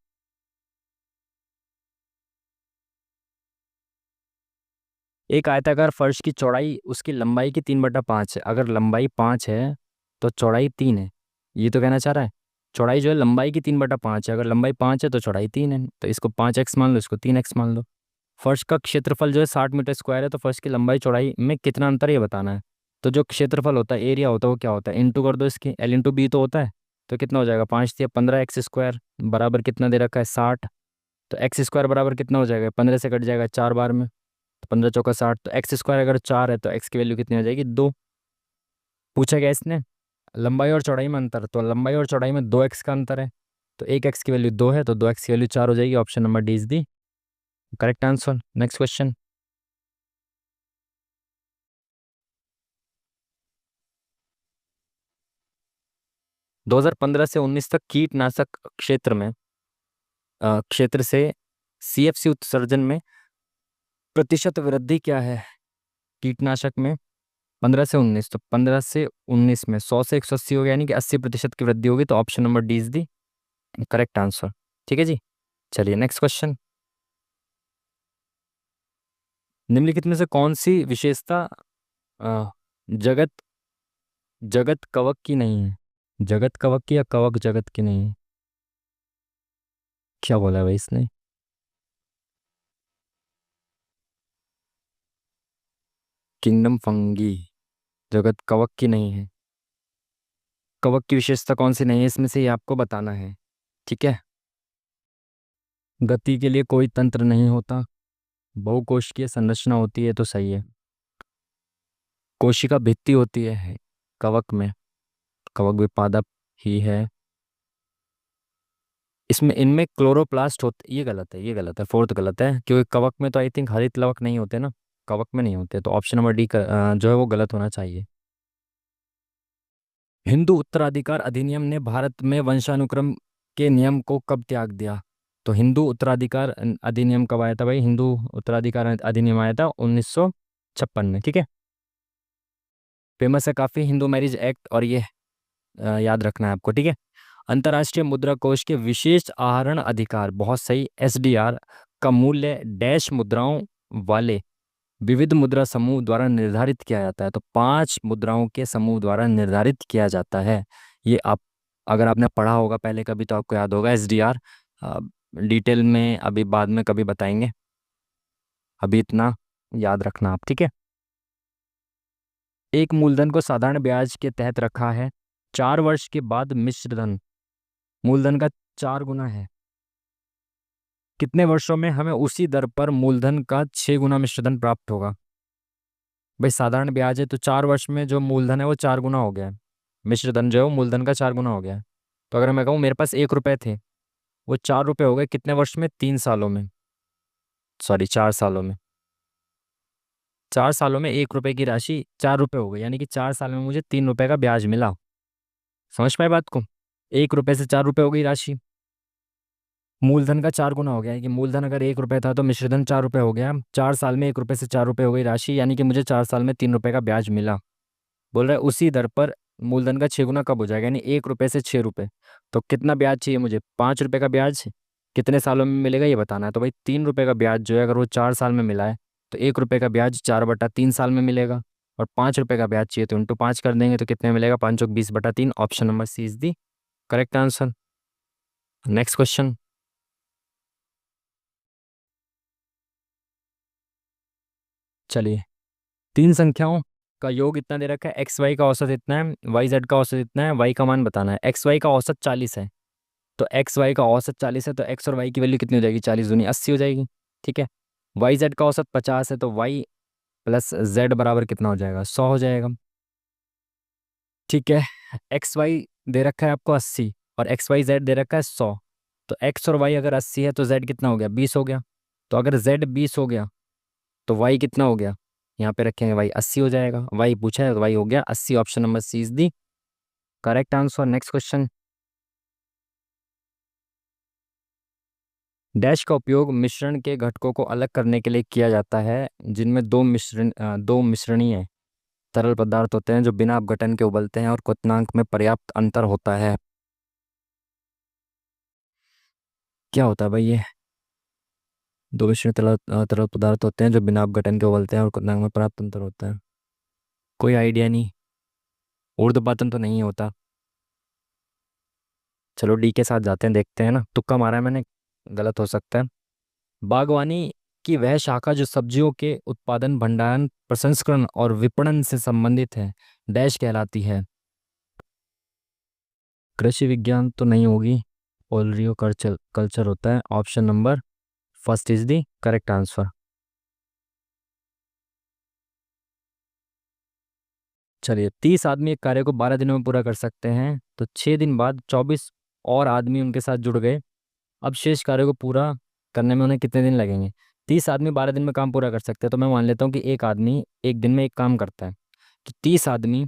एक आयताकार फर्श की चौड़ाई उसकी लंबाई की 3/5 है। अगर लंबाई 5 है तो चौड़ाई 3 है, ये तो कहना चाह रहा है। चौड़ाई जो है लंबाई की 3/5 है, अगर लंबाई 5 है तो चौड़ाई 3 है, तो इसको 5x मान लो, इसको 3x मान लो। फर्श का क्षेत्रफल जो है 60 मीटर स्क्वायर है, तो फर्श की लंबाई चौड़ाई में कितना अंतर है ये बताना है। तो जो क्षेत्रफल होता है, एरिया होता है, वो क्या होता है, इंटू कर दो इसके, L इंटू B तो होता है। तो कितना हो जाएगा, 5 तिया 15 x स्क्वायर बराबर कितना दे रखा है, 60। तो एक्स स्क्वायर बराबर कितना हो जाएगा, 15 से कट जाएगा 4 बार में, तो 15 चौका 60। तो एक्स स्क्वायर अगर 4 है तो एक्स की वैल्यू कितनी हो जाएगी, 2। पूछा गया इसने लंबाई और चौड़ाई में अंतर, तो लंबाई और चौड़ाई में 2x का अंतर है। तो 1x की वैल्यू 2 है तो 2x की वैल्यू 4 हो जाएगी। Option number D is the correct answer. Next question. 2015 से 19 तक कीटनाशक क्षेत्र से CFC उत्सर्जन में प्रतिशत वृद्धि क्या है? कीटनाशक में 15 से 19, तो 15 से 19 में 100 से 180 हो गया, यानी कि 80% की वृद्धि होगी, तो option number D is the correct answer. ठीक है जी। चलिए नेक्स्ट क्वेश्चन। निम्नलिखित में से कौन सी विशेषता अ, जगत जगत कवक की नहीं है? जगत कवक की या कवक जगत की नहीं है? क्या बोला है भाई इसने? किंगडम फंगी जगत कवक की नहीं है। कवक की विशेषता कौन सी नहीं है इसमें से, ये आपको बताना है। ठीक है। गति के लिए कोई तंत्र नहीं होता, बहुकोशिकीय संरचना होती है, तो सही है। कोशिका भित्ति होती है कवक में, कवक भी पादप ही है। इसमें इनमें क्लोरोप्लास्ट होते, ये गलत है, ये गलत है, फोर्थ गलत है, क्योंकि कवक में तो आई थिंक हरित लवक नहीं होते ना, कवक में नहीं होते, तो ऑप्शन नंबर डी जो है वो गलत होना चाहिए। हिंदू उत्तराधिकार अधिनियम ने भारत में वंशानुक्रम के नियम को कब त्याग दिया? तो हिंदू उत्तराधिकार अधिनियम कब आया था भाई? हिंदू उत्तराधिकार अधिनियम आया था 1956 में। ठीक है। फेमस है काफ़ी हिंदू मैरिज एक्ट, और ये याद रखना है आपको। ठीक है। अंतर्राष्ट्रीय मुद्रा कोष के विशेष आहरण अधिकार, बहुत सही, एसडीआर का मूल्य डैश मुद्राओं वाले विविध मुद्रा समूह द्वारा निर्धारित किया जाता है, तो 5 मुद्राओं के समूह द्वारा निर्धारित किया जाता है। ये आप अगर आपने पढ़ा होगा पहले कभी तो आपको याद होगा एसडीआर। डिटेल में अभी बाद में कभी बताएंगे, अभी इतना याद रखना आप। ठीक है। एक मूलधन को साधारण ब्याज के तहत रखा है, 4 वर्ष के बाद मिश्र धन मूलधन का 4 गुना है। कितने वर्षों में हमें उसी दर पर मूलधन का 6 गुना मिश्रधन प्राप्त होगा? भाई साधारण ब्याज है तो 4 वर्ष में जो मूलधन है वो 4 गुना हो गया है, मिश्रधन जो है वो मूलधन का 4 गुना हो गया है। तो अगर मैं कहूँ मेरे पास 1 रुपए थे, वो 4 रुपए हो गए कितने वर्ष में? 3 सालों में, सॉरी 4 सालों में। 4 सालों में 1 रुपए की राशि 4 रुपए हो गई, यानी कि 4 साल में मुझे 3 रुपए का ब्याज मिला। समझ पाए बात को? 1 रुपए से 4 रुपए हो गई राशि, मूलधन का 4 गुना हो गया है कि मूलधन अगर 1 रुपए था तो मिश्रधन 4 रुपए हो गया। 4 साल में 1 रुपए से 4 रुपए हो गई राशि, यानी कि मुझे 4 साल में 3 रुपए का ब्याज मिला। बोल रहा है उसी दर पर मूलधन का 6 गुना कब हो जाएगा, यानी 1 रुपए से 6 रुपए। तो कितना ब्याज चाहिए मुझे? 5 रुपए का ब्याज कितने सालों में मिलेगा ये बताना है। तो भाई 3 रुपए का ब्याज जो है अगर वो 4 साल में मिला है तो 1 रुपए का ब्याज 4/3 साल में मिलेगा, और 5 रुपए का ब्याज चाहिए तो इंटू 5 कर देंगे तो कितने मिलेगा? 5 × 20/3। Option number C is the correct answer. Next question. चलिए, 3 संख्याओं का योग इतना दे रखा है, एक्स वाई का औसत इतना है, वाई जेड का औसत इतना है, वाई का मान बताना है। एक्स वाई का औसत 40 है, तो एक्स वाई का औसत 40 है, तो एक्स और वाई की वैल्यू कितनी हो जाएगी? 40 दूनी 80 हो जाएगी। ठीक है। वाई जेड का औसत 50 है, तो वाई प्लस जेड बराबर कितना हो जाएगा? 100 हो जाएगा। ठीक है। एक्स वाई दे रखा है आपको 80, और एक्स वाई जेड दे रखा है 100, तो एक्स और वाई अगर 80 है तो जेड कितना हो गया? 20 हो गया। तो अगर जेड 20 हो गया तो वाई कितना हो गया? यहाँ पे रखेंगे वाई 80 हो जाएगा, वाई पूछा है तो वाई हो गया 80। Option number C is the correct answer. Next question. Dash का उपयोग मिश्रण के घटकों को अलग करने के लिए किया जाता है जिनमें दो मिश्रणीय तरल पदार्थ होते हैं जो बिना अपघटन के उबलते हैं और क्वथनांक में पर्याप्त अंतर होता है। क्या होता है भाई ये? दो मिश्रण तरल पदार्थ होते हैं जो बिना अपघटन के उबलते हैं और क्वथनांक में पर्याप्त अंतर होता है। कोई आइडिया नहीं। ऊर्ध्वपातन तो नहीं होता। चलो डी के साथ जाते हैं, देखते हैं ना, तुक्का मारा है मैंने, गलत हो सकता है। बागवानी की वह शाखा जो सब्जियों के उत्पादन, भंडारण, प्रसंस्करण और विपणन से संबंधित है, डैश कहलाती है? कृषि विज्ञान तो नहीं होगी, ओलरियो कल्चर कल्चर होता है। Option number first is the correct answer. चलिए, 30 आदमी एक कार्य को 12 दिनों में पूरा कर सकते हैं, तो 6 दिन बाद 24 और आदमी उनके साथ जुड़ गए। अब शेष कार्य को पूरा करने में उन्हें कितने दिन लगेंगे? 30 आदमी 12 दिन में काम पूरा कर सकते हैं, तो मैं मान लेता हूँ कि एक आदमी एक दिन में एक काम करता है। तो 30 आदमी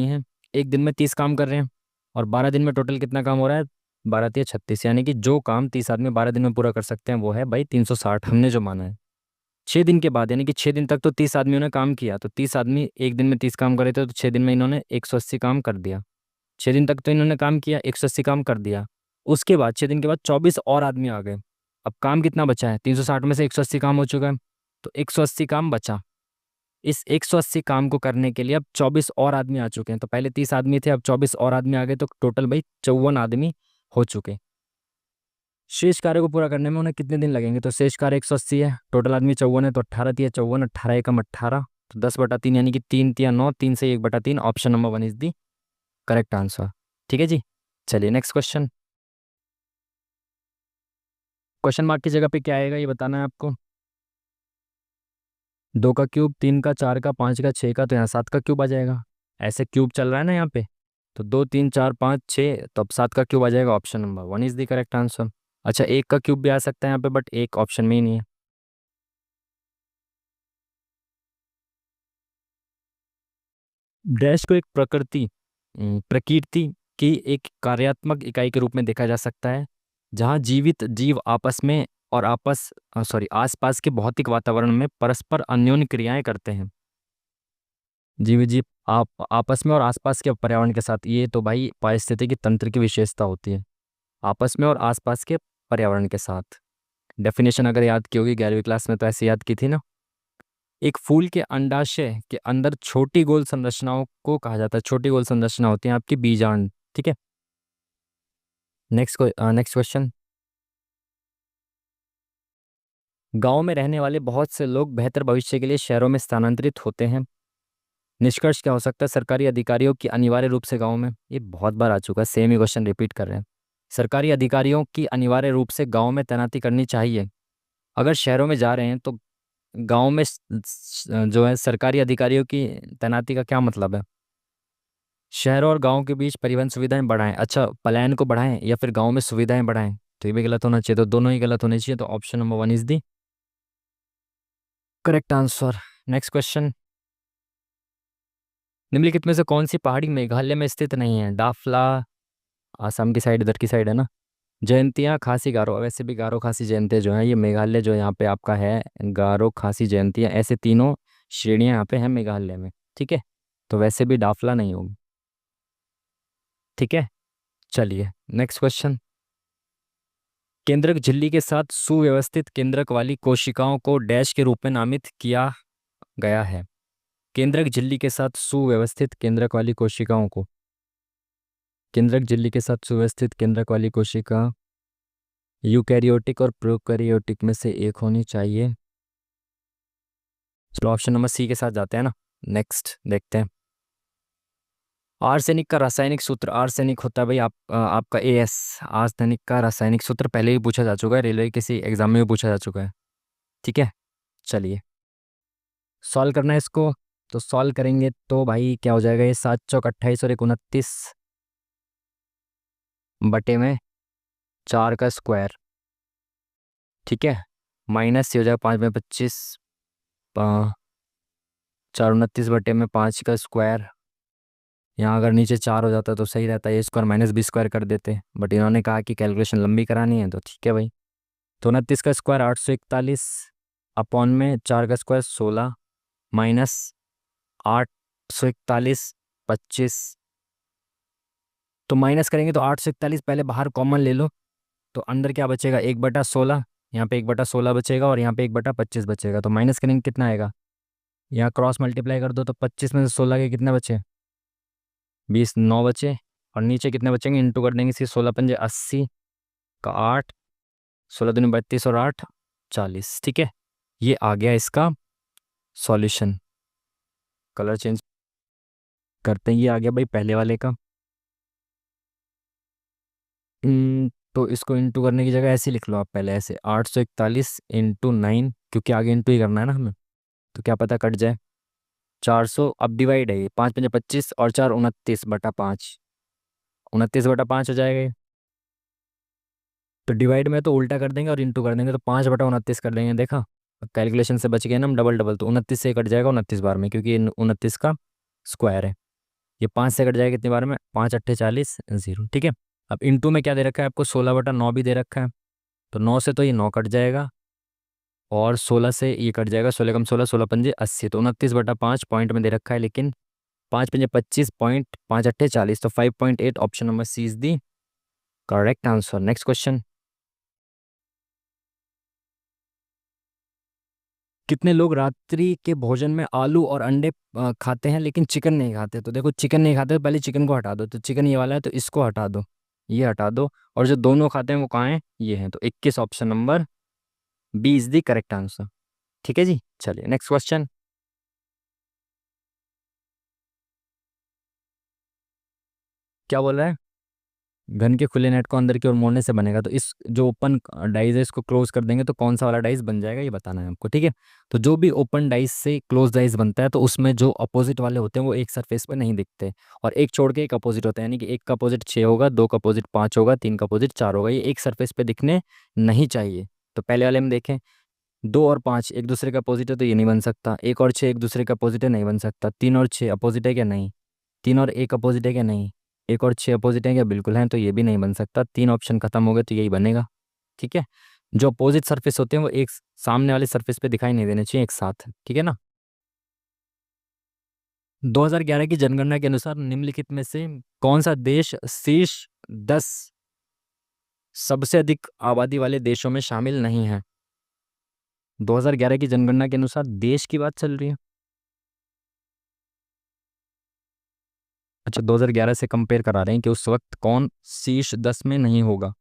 हैं, एक दिन में 30 काम कर रहे हैं, और 12 दिन में टोटल कितना काम हो रहा है? 12×3 = 36, यानी कि जो काम 30 आदमी 12 दिन में पूरा कर सकते हैं वो है भाई 360, हमने जो माना है। 6 दिन के बाद, यानी कि 6 दिन तक तो 30 आदमियों ने काम किया, तो 30 आदमी एक दिन में 30 काम करे थे, तो 6 दिन में इन्होंने 180 काम कर दिया। 6 दिन तक तो इन्होंने काम किया, 180 काम कर दिया। उसके बाद 6 दिन के बाद 24 और आदमी आ गए। अब काम कितना बचा है? 360 में से 180 काम हो चुका है, तो 180 काम बचा। इस 180 काम को करने के लिए अब 24 और आदमी आ चुके हैं। तो पहले 30 आदमी थे, अब 24 और आदमी आ गए, तो टोटल भाई 54 आदमी हो चुके। शेष कार्य को पूरा करने में उन्हें कितने दिन लगेंगे? तो शेष कार्य 180 है, टोटल आदमी 54 है, तो 18 तिया 54, 18 एकम 18, तो 10/3 यानी कि 3 तिया 9, 3 से 1/3। Option number 1 is the correct answer. ठीक है जी, चलिए नेक्स्ट क्वेश्चन। क्वेश्चन मार्क की जगह पे क्या आएगा ये बताना है आपको। 2 का क्यूब, 3 का, 4 का, 5 का, 6 का, तो यहाँ 7 का क्यूब आ जाएगा। ऐसे क्यूब चल रहा है ना यहाँ पे, तो 2 3 4 5 6, तो अब 7 का क्यूब आ जाएगा। Option number 1 is the correct answer. अच्छा, 1 का क्यूब भी आ सकता है यहाँ पे, बट एक ऑप्शन में ही नहीं है। डैश को एक प्रकृति की एक कार्यात्मक इकाई के रूप में देखा जा सकता है, जहाँ जीवित जीव आपस में और आसपास के भौतिक वातावरण में परस्पर अन्योन्य क्रियाएं करते हैं। जीवित जीव आप आपस में और आसपास के पर्यावरण के साथ, ये तो भाई पारिस्थितिकी तंत्र की विशेषता होती है, आपस में और आसपास के पर्यावरण के साथ। डेफिनेशन अगर याद की होगी 11वीं क्लास में, तो ऐसे याद की थी ना। एक फूल के अंडाशय के अंदर छोटी गोल संरचनाओं को कहा जाता है, छोटी गोल संरचना होती है आपकी बीजांड। ठीक है, नेक्स्ट क्वेश्चन। गांव में रहने वाले बहुत से लोग बेहतर भविष्य के लिए शहरों में स्थानांतरित होते हैं। निष्कर्ष क्या हो सकता है? सरकारी अधिकारियों की अनिवार्य रूप से गांव में, ये बहुत बार आ चुका है, सेम ही क्वेश्चन रिपीट कर रहे हैं। सरकारी अधिकारियों की अनिवार्य रूप से गांव में तैनाती करनी चाहिए। अगर शहरों में जा रहे हैं तो गांव में जो है सरकारी अधिकारियों की तैनाती का क्या मतलब है? शहरों और गांव के बीच परिवहन सुविधाएं बढ़ाएं, अच्छा पलायन को बढ़ाएं या फिर गांव में सुविधाएं बढ़ाएं, तो ये भी गलत होना चाहिए, तो दोनों ही गलत होने चाहिए, तो option number 1 is the correct answer. Next question. निम्नलिखित में से कौन सी पहाड़ी मेघालय में स्थित नहीं है? डाफला आसाम की साइड, इधर की साइड है ना। जयंतियाँ, खासी, गारो, वैसे भी गारो खासी जयंतियाँ जो है ये मेघालय जो यहाँ पे आपका है, गारो खासी जयंतियाँ, ऐसे तीनों श्रेणियाँ यहाँ पे हैं मेघालय में। ठीक है, तो वैसे भी डाफला नहीं होगी। ठीक है, चलिए नेक्स्ट क्वेश्चन। केंद्रक झिल्ली के साथ सुव्यवस्थित केंद्रक वाली कोशिकाओं को डैश के रूप में नामित किया गया है। केंद्रक झिल्ली के साथ सुव्यवस्थित केंद्रक वाली कोशिकाओं को, केंद्रक झिल्ली के साथ सुव्यवस्थित केंद्रक वाली कोशिका यूकैरियोटिक और प्रोकैरियोटिक में से एक होनी चाहिए। चलो ऑप्शन नंबर सी के साथ जाते हैं ना। नेक्स्ट देखते हैं। आर्सेनिक का रासायनिक सूत्र, आर्सेनिक होता है भाई आपका AS। आर्सेनिक का रासायनिक सूत्र पहले ही पूछा जा चुका है, रेलवे किसी एग्जाम में भी पूछा जा चुका है। ठीक है, चलिए सॉल्व करना है इसको। तो सॉल्व करेंगे तो भाई क्या हो जाएगा, ये 7 चौक 28 और 29 बटे में 4 का स्क्वायर। ठीक है, माइनस ये हो जाएगा 5 में 25, 4 29 बटे में 5 का स्क्वायर। यहाँ अगर नीचे 4 हो जाता तो सही रहता है, ये स्क्वायर माइनस बी स्क्वायर कर देते, बट इन्होंने कहा कि कैलकुलेशन लंबी करानी है, तो ठीक है भाई। तो 29 का स्क्वायर 841 अपॉन में 4 का स्क्वायर 16 माइनस 841 25। तो माइनस करेंगे तो 841 पहले बाहर कॉमन ले लो, तो अंदर क्या बचेगा 1/16, यहाँ पे 1/16 बचेगा और यहाँ पे 1/25 बचेगा। तो माइनस करेंगे कितना आएगा, यहाँ क्रॉस मल्टीप्लाई कर दो, तो 25 में से 16 के कितने बचे, 20, 9 बचे। और नीचे कितने बचेंगे, इंटू कर देंगे इसकी, 16 पंजे 80 का 8, 16 दूनी 32 और 8 40। ठीक है, ये आ गया इसका सॉल्यूशन। कलर चेंज करते हैं, ये आ गया भाई पहले वाले का। तो इसको इंटू करने की जगह ऐसे लिख लो आप, पहले ऐसे 841 इंटू 9, क्योंकि आगे इंटू ही करना है ना हमें, तो क्या पता कट जाए। 400, अब डिवाइड है ये, 5 पंजे 25 और 4 29/5, 29/5 हो जाएगा ये। तो डिवाइड में तो उल्टा कर देंगे और इंटू कर देंगे, तो 5/29 कर देंगे। देखा, कैलकुलेशन से बच गए ना हम, डबल डबल, तो 29 से कट जाएगा 29 बार में, क्योंकि ये 29 का स्क्वायर है। ये 5 से कट जाएगा कितनी बार में, 5 अट्ठे 40 0। ठीक है, अब इंटू में क्या दे रखा है आपको, 16/9 भी दे रखा है, तो 9 से तो ये 9 कट जाएगा और 16 से ये कट जाएगा, 16 कम 16, 16 पंजे 80, तो 29/5 पॉइंट में दे रखा है, लेकिन 5 पंजे 25 पॉइंट 5 अट्ठे 40, तो 5.8 option number C is the correct answer. Next question. कितने लोग रात्रि के भोजन में आलू और अंडे खाते हैं लेकिन चिकन नहीं खाते? तो देखो, चिकन नहीं खाते तो पहले चिकन को हटा दो, तो चिकन ये वाला है तो इसको हटा दो, ये हटा दो, और जो दोनों खाते हैं वो कहाँ हैं? ये हैं, तो 21 option number B is the correct answer. ठीक है जी, चलिए नेक्स्ट क्वेश्चन। क्या बोल रहा है? घन के खुले नेट को अंदर की ओर मोड़ने से बनेगा, तो इस जो ओपन डाइस है इसको क्लोज कर देंगे तो कौन सा वाला डाइस बन जाएगा, ये बताना है आपको। ठीक है, तो जो भी ओपन डाइस से क्लोज डाइस बनता है तो उसमें जो अपोजिट वाले होते हैं वो एक सरफेस पे नहीं दिखते, और एक छोड़ के एक अपोजिट होता है, यानी कि एक का अपोजिट 6 होगा, दो का अपोजिट 5 होगा, तीन का अपोजिट 4 होगा, ये एक सरफेस पे दिखने नहीं चाहिए। तो पहले वाले में देखें, 2 और 5 एक दूसरे का अपोजिट है तो ये नहीं बन सकता, 1 और 6 एक दूसरे का अपोजिट है, नहीं बन सकता, 3 और 6 अपोजिट है क्या? नहीं। 3 और 1 अपोजिट है क्या? नहीं। 1 और 6 अपोजिट है क्या? बिल्कुल है, तो ये भी नहीं बन सकता, तीन ऑप्शन खत्म हो गए, तो यही बनेगा। ठीक है, जो अपोजिट सरफेस होते हैं वो एक सामने वाले सरफेस पे दिखाई नहीं देने चाहिए एक साथ, ठीक है ना। 2011 की जनगणना के अनुसार निम्नलिखित में से कौन सा देश शीर्ष 10 सबसे अधिक आबादी वाले देशों में शामिल नहीं है? 2011 की जनगणना के अनुसार देश की बात चल रही है। अच्छा, 2011 से कंपेयर करा रहे हैं कि उस वक्त कौन शीर्ष 10 में नहीं होगा,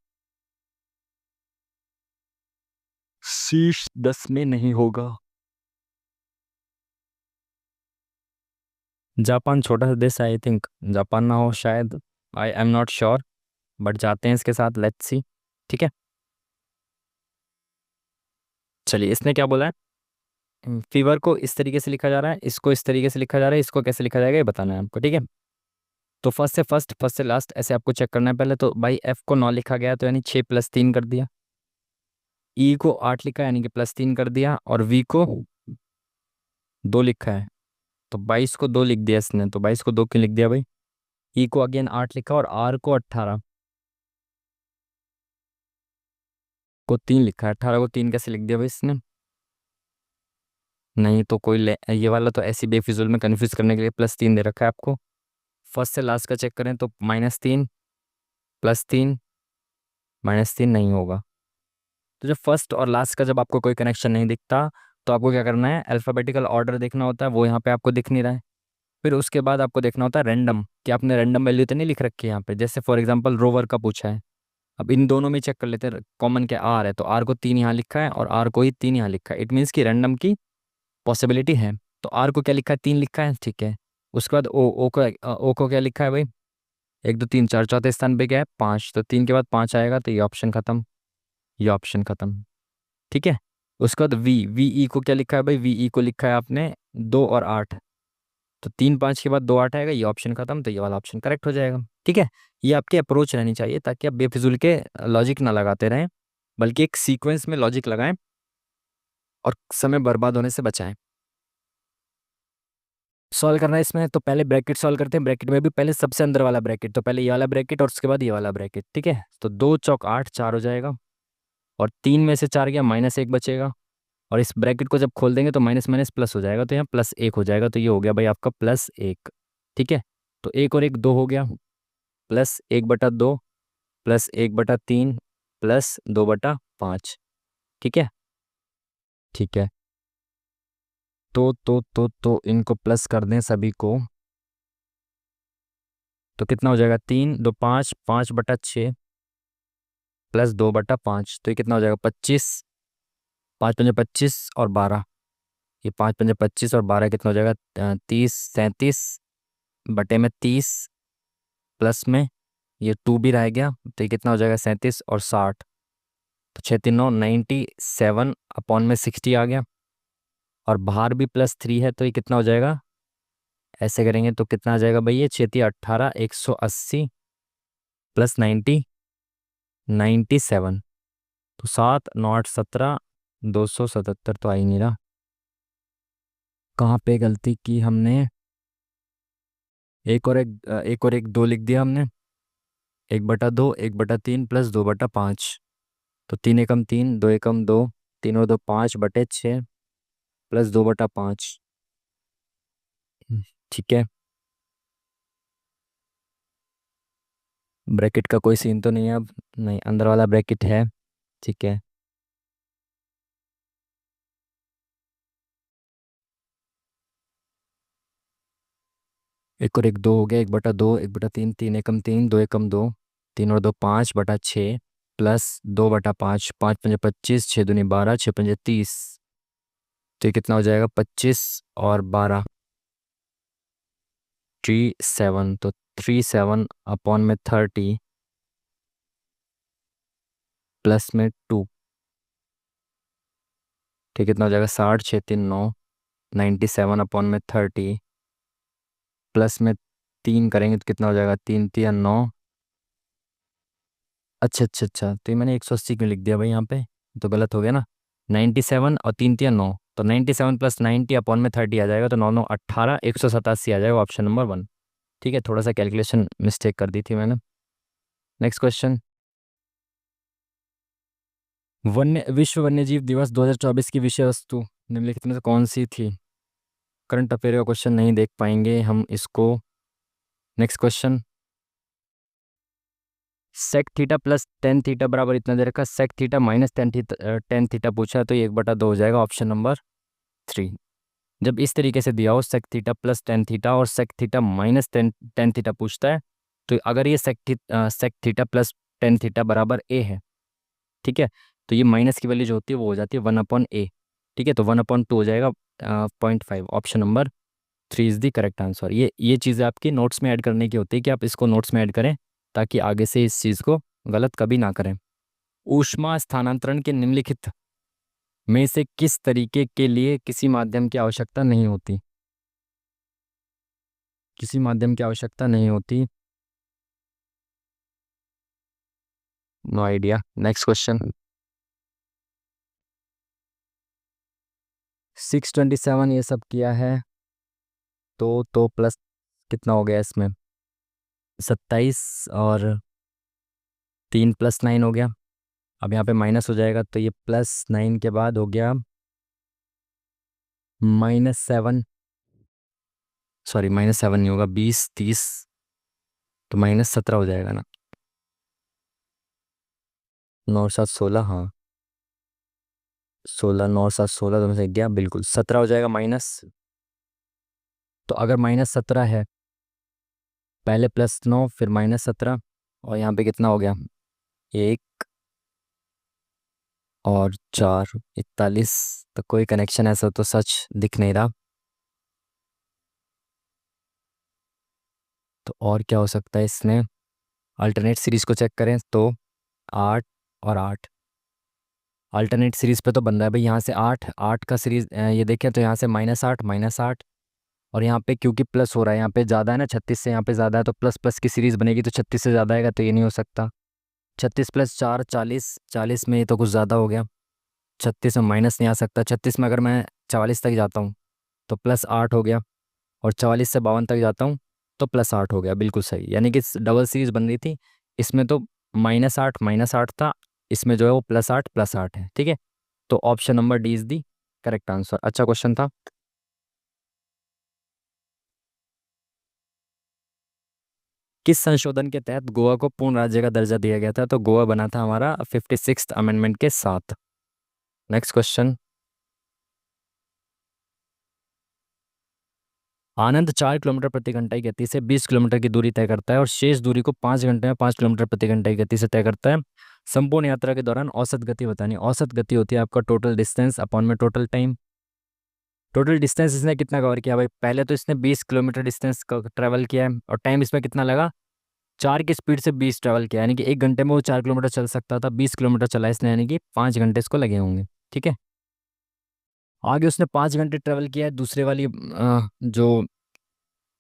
शीर्ष 10 में नहीं होगा। जापान छोटा सा देश है, आई थिंक जापान ना हो शायद, I am not sure, but जाते हैं इसके साथ, लेट्स सी। ठीक है, चलिए इसने क्या बोला है? फीवर को इस तरीके से लिखा जा रहा है, इसको इस तरीके से लिखा जा रहा है, इसको कैसे लिखा जाएगा ये बताना है आपको। ठीक है, तो फर्स्ट से फर्स्ट, फर्स्ट से लास्ट ऐसे आपको चेक करना है पहले। तो भाई एफ को 9 लिखा गया तो यानी 6 + 3 कर दिया, ई को 8 लिखा यानी कि +3 कर दिया, और वी को 2 लिखा है तो 22 को 2 लिख दिया इसने, तो 22 को 2 क्यों लिख दिया भाई? ई को अगेन 8 लिखा और आर को 18 को 3 लिखा है, 18 को 3 कैसे लिख दिया भाई इसने? नहीं तो कोई ये वाला तो ऐसी बेफिजुल में कन्फ्यूज करने के लिए +3 दे रखा है आपको। फर्स्ट से लास्ट का चेक करें तो -3 +3 -3 नहीं होगा। तो जब फर्स्ट और लास्ट का जब आपको कोई कनेक्शन नहीं दिखता तो आपको क्या करना है? अल्फ़ाबेटिकल ऑर्डर देखना होता है, वो यहाँ पे आपको दिख नहीं रहा है। फिर उसके बाद आपको देखना होता है रैंडम, कि आपने रैंडम वैल्यू तो नहीं लिख रखी है यहाँ पे, जैसे फॉर एग्जांपल रोवर का पूछा है। अब इन दोनों में चेक कर लेते हैं, कॉमन क्या आर है, तो आर को 3 यहाँ लिखा है और आर को ही 3 यहाँ लिखा है, इट मीन्स कि रैंडम की पॉसिबिलिटी है। तो आर को क्या लिखा है? 3 लिखा है, ठीक है। उसके बाद ओ को क्या लिखा है भाई? 1 2 3 4, चौथे स्थान पे क्या है? 5, तो 3 के बाद 5 आएगा, तो ये ऑप्शन खत्म, ये ऑप्शन खत्म। ठीक है, उसके बाद वी ई को क्या लिखा है भाई? वी ई को लिखा है आपने 2 और 8, तो 3 5 के बाद 2 8 आएगा, ये ऑप्शन खत्म, तो ये वाला ऑप्शन करेक्ट हो जाएगा। ठीक है, ये आपकी अप्रोच रहनी चाहिए ताकि आप बेफिजुल के लॉजिक ना लगाते रहें, बल्कि एक सीक्वेंस में लॉजिक लगाएं और समय बर्बाद होने से बचाएं। सॉल्व करना है इसमें, तो पहले ब्रैकेट सॉल्व करते हैं। ब्रैकेट में भी पहले सबसे अंदर वाला ब्रैकेट, तो पहले ये वाला ब्रैकेट और उसके बाद ये वाला ब्रैकेट। ठीक है, तो 2 चौक 8, 4 हो जाएगा, और 3 में से 4 गया, -1 बचेगा, और इस ब्रैकेट को जब खोल देंगे तो माइनस माइनस प्लस हो जाएगा, तो यहाँ +1 हो जाएगा, तो ये हो गया भाई आपका +1। ठीक है, तो 1 और 1 2 हो गया, +1/2 +1/3 +2/5। ठीक है, ठीक है, तो इनको प्लस कर दें सभी को, तो कितना हो जाएगा? 3 2 5, 5/6 +2/5, तो ये कितना हो जाएगा? 25, 5 × 5 = 25 और 12, ये 5 × 5 = 25 और 12 कितना हो जाएगा? 30 37/30, प्लस में ये 2 भी रह गया, तो ये कितना हो जाएगा? 37 और 60, तो 6 3 9 97/60 आ गया, और बाहर भी +3 है, तो ये कितना हो जाएगा? ऐसे करेंगे तो कितना आ जाएगा भाई? ये 6 3 18, 180 +90 97, तो 7 9 8 17, 277 तो आ ही नहीं रहा। कहाँ पे गलती की हमने? एक और एक 2 लिख दिया हमने, 1/2 1/3 +2/5, तो 3 एकम 3, 2 एकम 2, तीन और दो 5/6 प्लस 2/5। ठीक है, ब्रैकेट का कोई सीन तो नहीं है अब? नहीं, अंदर वाला ब्रैकेट है। ठीक है, एक और एक 2 हो गया, 1/2, 1/3, 3 एकम 3, 2 एकम 2, 3 और 2 5/6 प्लस 2/5, 5×5 = 25, 6×2 = 12, 6×5 = 30। तो ये कितना हो जाएगा? 25 और 12, 37। तो 37/30 प्लस में 2, ठीक कितना हो जाएगा? 60, 6×3 = 9, 97/30 प्लस में 3 करेंगे तो कितना हो जाएगा? 3×3 = 9। अच्छा अच्छा अच्छा, तो ये मैंने 180 क्यों लिख दिया भाई यहाँ पे? तो गलत हो गया ना। 97 और 3×3 = 9, तो 97 प्लस 90/30 आ जाएगा, तो 9×9 = 18, 187 आ जाएगा, ऑप्शन नंबर 1। ठीक है, थोड़ा सा कैलकुलेशन मिस्टेक कर दी थी मैंने। Next question. विश्व वन्यजीव दिवस 2024 की विषय वस्तु निम्नलिखित में से कौन सी थी? करंट अफेयर का क्वेश्चन नहीं देख पाएंगे हम इसको। Next question. Sec theta plus tan theta बराबर इतना दे रखा, sec theta minus tan theta पूछा है, तो ये 1/2 हो जाएगा, ऑप्शन नंबर 3। जब इस तरीके से दिया हो sec theta plus tan theta और sec theta minus tan tan theta पूछता है, तो अगर ये sec theta plus tan theta बराबर ए है, ठीक है, तो ये माइनस की वैल्यू जो होती है वो हो जाती है 1/a। ठीक है, तो 1/2 हो जाएगा 0.5, option number 3 is the correct answer. ये चीज़ें आपकी नोट्स में ऐड करने की होती है कि आप इसको नोट्स में ऐड करें ताकि आगे से इस चीज़ को गलत कभी ना करें। ऊष्मा स्थानांतरण के निम्नलिखित में से किस तरीके के लिए किसी माध्यम की आवश्यकता नहीं होती? किसी माध्यम की आवश्यकता नहीं होती। No idea. Next question. 627 ये सब किया है, तो प्लस कितना हो गया इसमें? 27 और 3 + 9 हो गया। अब यहाँ पे माइनस हो जाएगा, तो ये +9 के बाद हो गया -7। सॉरी, -7 नहीं होगा, 20, 30, तो -17 हो जाएगा ना। 9 7 16, हाँ 16, 9 7 16 तो में से गया, बिल्कुल 17 हो जाएगा माइनस। तो अगर -17 है, पहले +9 फिर -17, और यहाँ पे कितना हो गया? 1 और 4 41, तो कोई कनेक्शन ऐसा तो सच दिख नहीं रहा। तो और क्या हो सकता है इसमें? अल्टरनेट सीरीज को चेक करें तो 8 और 8, अल्टरनेट सीरीज पे तो बन रहा है भाई, यहाँ से 8 8 का सीरीज ये देखें तो यहाँ से -8 -8, और यहाँ पे क्योंकि प्लस हो रहा है, यहाँ पे ज़्यादा है ना, 36 से यहाँ पे ज़्यादा है, तो प्लस प्लस की सीरीज बनेगी, तो 36 से ज़्यादा आएगा, तो ये नहीं हो सकता। 36 + 4 40, 40 में ये तो कुछ ज़्यादा हो गया। 36 में माइनस नहीं आ सकता, 36 में अगर मैं 44 तक जाता हूँ तो +8 हो गया, और 44 से 52 तक जाता हूँ तो +8 हो गया, बिल्कुल सही। यानी कि डबल सीरीज बन रही थी, इसमें तो -8 था, इसमें जो है वो +8 है। ठीक है, तो option number D is the correct answer. अच्छा क्वेश्चन था। किस संशोधन के तहत गोवा को पूर्ण राज्य का दर्जा दिया गया था? तो गोवा बना था हमारा 56th अमेंडमेंट के साथ। Next question. आनंद 4 किलोमीटर प्रति घंटा की गति से 20 किलोमीटर की दूरी तय करता है और शेष दूरी को 5 घंटे में 5 किलोमीटर प्रति घंटा की गति से तय करता है। संपूर्ण यात्रा के दौरान औसत गति बतानी। औसत गति होती है आपका टोटल डिस्टेंस अपॉन में टोटल टाइम। टोटल डिस्टेंस इसने कितना कवर किया भाई? पहले तो इसने 20 किलोमीटर डिस्टेंस ट्रैवल किया है, और टाइम इसमें कितना लगा? 4 की स्पीड से 20 ट्रैवल किया, यानी कि 1 घंटे में वो 4 किलोमीटर चल सकता था, 20 किलोमीटर चला इसने, यानी कि 5 घंटे इसको लगे होंगे। ठीक है, आगे उसने 5 घंटे ट्रैवल किया है, दूसरे वाली जो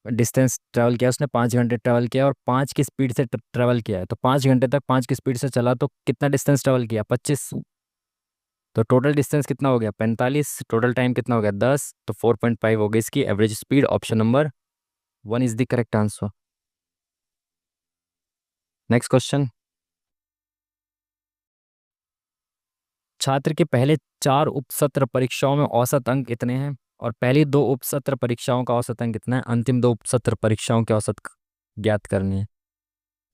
डिस्टेंस ट्रैवल किया उसने 5 घंटे ट्रैवल किया, और 5 की स्पीड से ट्रैवल किया है, तो 5 घंटे तक 5 की स्पीड से चला, तो कितना डिस्टेंस ट्रैवल किया? 25। तो टोटल डिस्टेंस कितना हो गया? 45। टोटल टाइम कितना हो गया? 10। तो 4.5 हो गई इसकी average speed. Option number 1 is the correct answer. Next question. छात्र के पहले 4 उपसत्र परीक्षाओं में औसत अंक इतने हैं और पहली 2 उपसत्र परीक्षाओं का औसत अंक कितना है, अंतिम 2 उपसत्र परीक्षाओं के औसत ज्ञात करनी है।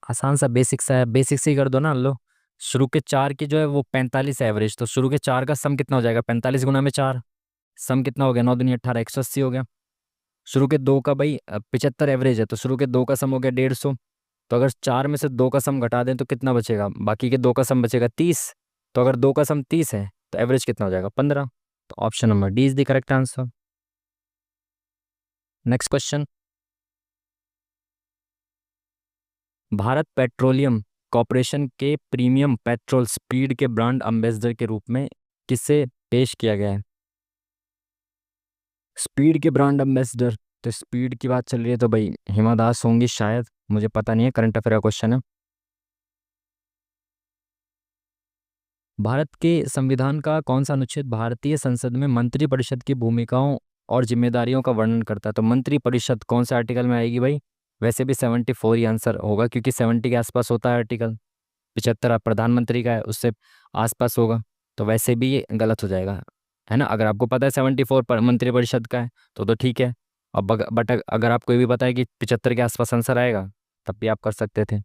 आसान सा बेसिक सा है, बेसिक से ही कर दो ना। लो, शुरू के 4 की जो है वो 45 एवरेज, तो शुरू के 4 का सम कितना हो जाएगा, 45 गुना में 4, सम कितना हो गया, 9 दूनी 18, 180 हो गया। शुरू के 2 का भाई 75 एवरेज है, तो शुरू के 2 का सम हो गया 150। तो अगर 4 में से 2 का सम घटा दें तो कितना बचेगा, बाकी के 2 का सम बचेगा 30। तो अगर 2 का सम 30 है तो एवरेज कितना हो जाएगा, 15। तो option number D is the correct answer. Next question, Bharat petroleum corporation के प्रीमियम पेट्रोल स्पीड के ब्रांड एम्बेसडर के रूप में किसे पेश किया गया है। स्पीड के ब्रांड एम्बेसडर, तो स्पीड की बात चल रही है तो भाई हिमा दास होंगी शायद, मुझे पता नहीं है, करंट अफेयर का क्वेश्चन है। भारत के संविधान का कौन सा अनुच्छेद भारतीय संसद में मंत्रि परिषद की भूमिकाओं और जिम्मेदारियों का वर्णन करता है। तो मंत्रि परिषद कौन से आर्टिकल में आएगी भाई, वैसे भी 74 ही आंसर होगा क्योंकि 70 के आसपास होता है आर्टिकल। 75 आप प्रधानमंत्री का है, उससे आसपास होगा, तो वैसे भी ये गलत हो जाएगा, है ना। अगर आपको पता है 74 पर मंत्रि परिषद का है तो ठीक है। अब बट अगर आपको ये भी पता है कि 75 के आसपास आंसर आएगा, तब भी आप कर सकते थे।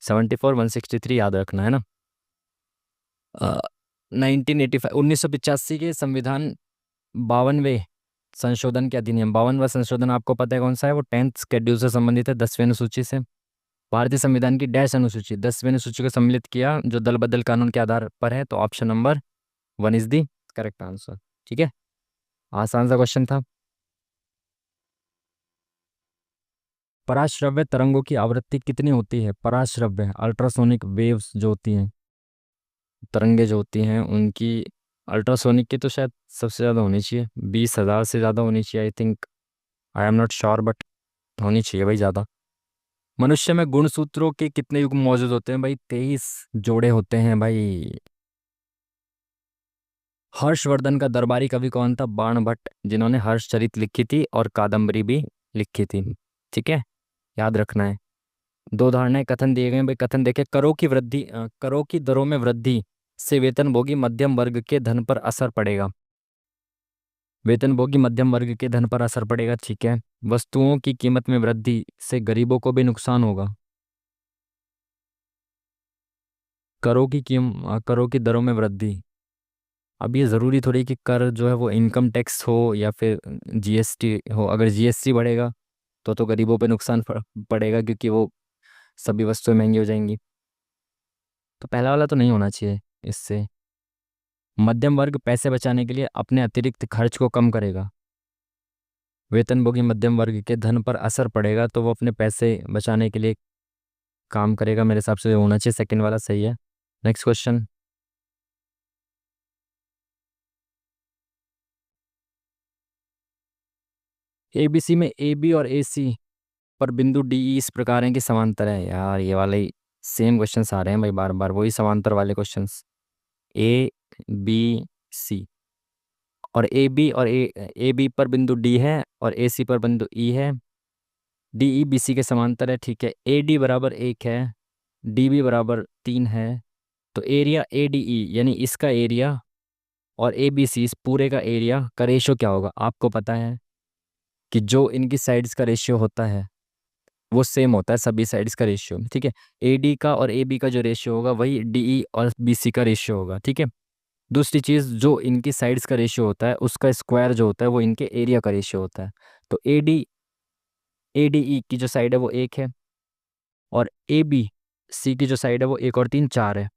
74 163 याद रखना है ना। 1985 1985 के संविधान 52वें संशोधन के अधिनियम, 52वां संशोधन आपको पता है कौन सा है, वो 10th शेड्यूल से संबंधित है, 10वीं अनुसूची से। भारतीय संविधान की डैश अनुसूची, 10वीं अनुसूची को सम्मिलित किया जो दल बदल कानून के आधार पर है, तो option number 1 is the correct answer. ठीक है, आसान सा क्वेश्चन था। पराश्रव्य तरंगों की आवृत्ति कितनी होती है, पराश्रव्य अल्ट्रासोनिक वेव्स जो होती हैं, तरंगे जो होती हैं उनकी, अल्ट्रासोनिक की तो शायद सबसे ज़्यादा होनी चाहिए, 20,000 से ज़्यादा होनी चाहिए I think, I am not sure but होनी चाहिए भाई ज़्यादा। मनुष्य में गुणसूत्रों के कितने युग्म मौजूद होते हैं भाई, 23 जोड़े होते हैं भाई। हर्षवर्धन का दरबारी कवि कौन था, बाणभट्ट, जिन्होंने हर्षचरित लिखी थी और कादम्बरी भी लिखी थी। ठीक है, याद रखना है। दो धारणाएं कथन दिए गए हैं भाई, कथन देखे, करों की दरों में वृद्धि से वेतनभोगी मध्यम वर्ग के धन पर असर पड़ेगा। वेतनभोगी मध्यम वर्ग के धन पर असर पड़ेगा, ठीक है। वस्तुओं की कीमत में वृद्धि से गरीबों को भी नुकसान होगा। करों की दरों में वृद्धि, अब ये ज़रूरी थोड़ी कि कर जो है वो इनकम टैक्स हो या फिर जीएसटी हो। अगर जीएसटी बढ़ेगा तो गरीबों पे नुकसान पड़ेगा क्योंकि वो सभी वस्तुएं महंगी हो जाएंगी। तो पहला वाला तो नहीं होना चाहिए इससे। मध्यम वर्ग पैसे बचाने के लिए अपने अतिरिक्त खर्च को कम करेगा। वेतनभोगी मध्यम वर्ग के धन पर असर पड़ेगा तो वो अपने पैसे बचाने के लिए काम करेगा, मेरे हिसाब से होना चाहिए सेकंड वाला सही है। नेक्स्ट क्वेश्चन, एबीसी में ए बी और ए सी पर बिंदु डी ई इस प्रकार हैं कि समांतर है। यार ये वाले ही सेम क्वेश्चंस आ रहे हैं भाई, बार बार वही समांतर वाले क्वेश्चंस। ए बी सी, और ए बी पर बिंदु डी है और ए सी पर बिंदु ई है। डी ई बी सी के समांतर है, ठीक है। ए डी बराबर 1 है, डी बी बराबर 3 है। तो एरिया ए डी ई यानी इसका एरिया और ए बी सी इस पूरे का एरिया का रेशियो क्या होगा, आपको पता है कि जो इनकी साइड्स का रेशियो होता है वो सेम होता है सभी साइड्स का रेशियो, ठीक है। ए डी का और ए बी का जो रेशियो होगा वही डी ई और बी सी का रेशियो होगा, ठीक है। दूसरी चीज़, जो इनकी साइड्स का रेशियो होता है उसका स्क्वायर जो होता है वो इनके एरिया का रेशियो होता है। तो ए डी ई की जो साइड है वो 1 है और ए बी सी की जो साइड है वो 1 और 3 4 है।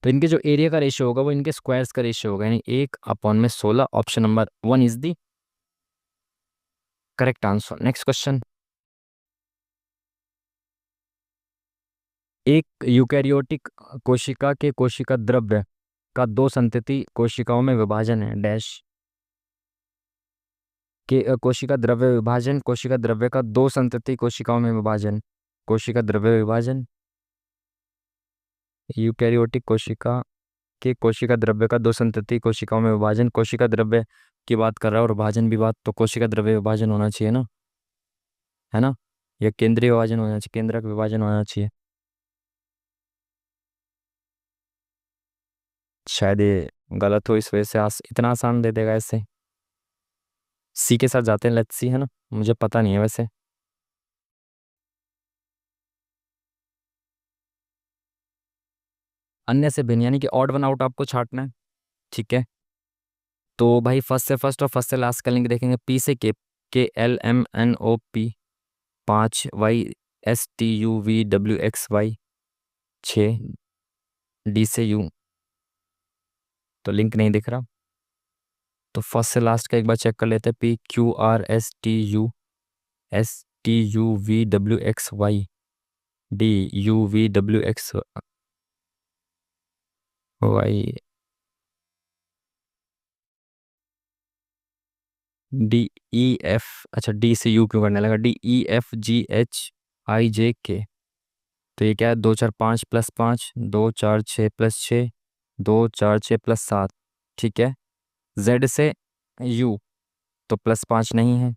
तो इनके जो एरिया का रेशियो होगा वो इनके स्क्वायर्स का रेशियो होगा, यानी 1/16। Option number 1 is the correct answer. Next question, एक यूकैरियोटिक कोशिका के कोशिका द्रव्य का 2 संतति कोशिकाओं में विभाजन है डैश के कोशिका द्रव्य का 2 संतति कोशिकाओं में विभाजन, कोशिका द्रव्य विभाजन। यूकैरियोटिक कोशिका के कोशिका द्रव्य का 2 संतति कोशिकाओं में विभाजन, कोशिका द्रव्य की बात कर रहा है और विभाजन भी बात, तो कोशिका द्रव्य विभाजन होना चाहिए ना, है ना। या केंद्रीय विभाजन होना चाहिए, केंद्रक विभाजन होना चाहिए। शायद ये गलत हो, इस वजह से इतना आसान दे देगा ऐसे। सी के साथ जाते हैं, लेट्स सी, है ना, मुझे पता नहीं है वैसे। अन्य से भिन्न यानी कि ऑड वन आउट आपको छांटना है। ठीक है, तो भाई फर्स्ट से फर्स्ट और फर्स्ट से लास्ट का लिंक देखेंगे। पी से KLMNOP 5, YSTUVWXY 6, डी से यू, तो लिंक नहीं दिख रहा। तो फर्स्ट से लास्ट का एक बार चेक कर लेते हैं। PQRSTUVWXY DUVWXY DEF, अच्छा डी से यू क्यों करने लगा, DEFGHIJK। तो ये क्या है, 2 4 5 + 5, 2 4 6 + 6, 2 4 6 + 7। ठीक है, जेड से यू तो +5 नहीं है।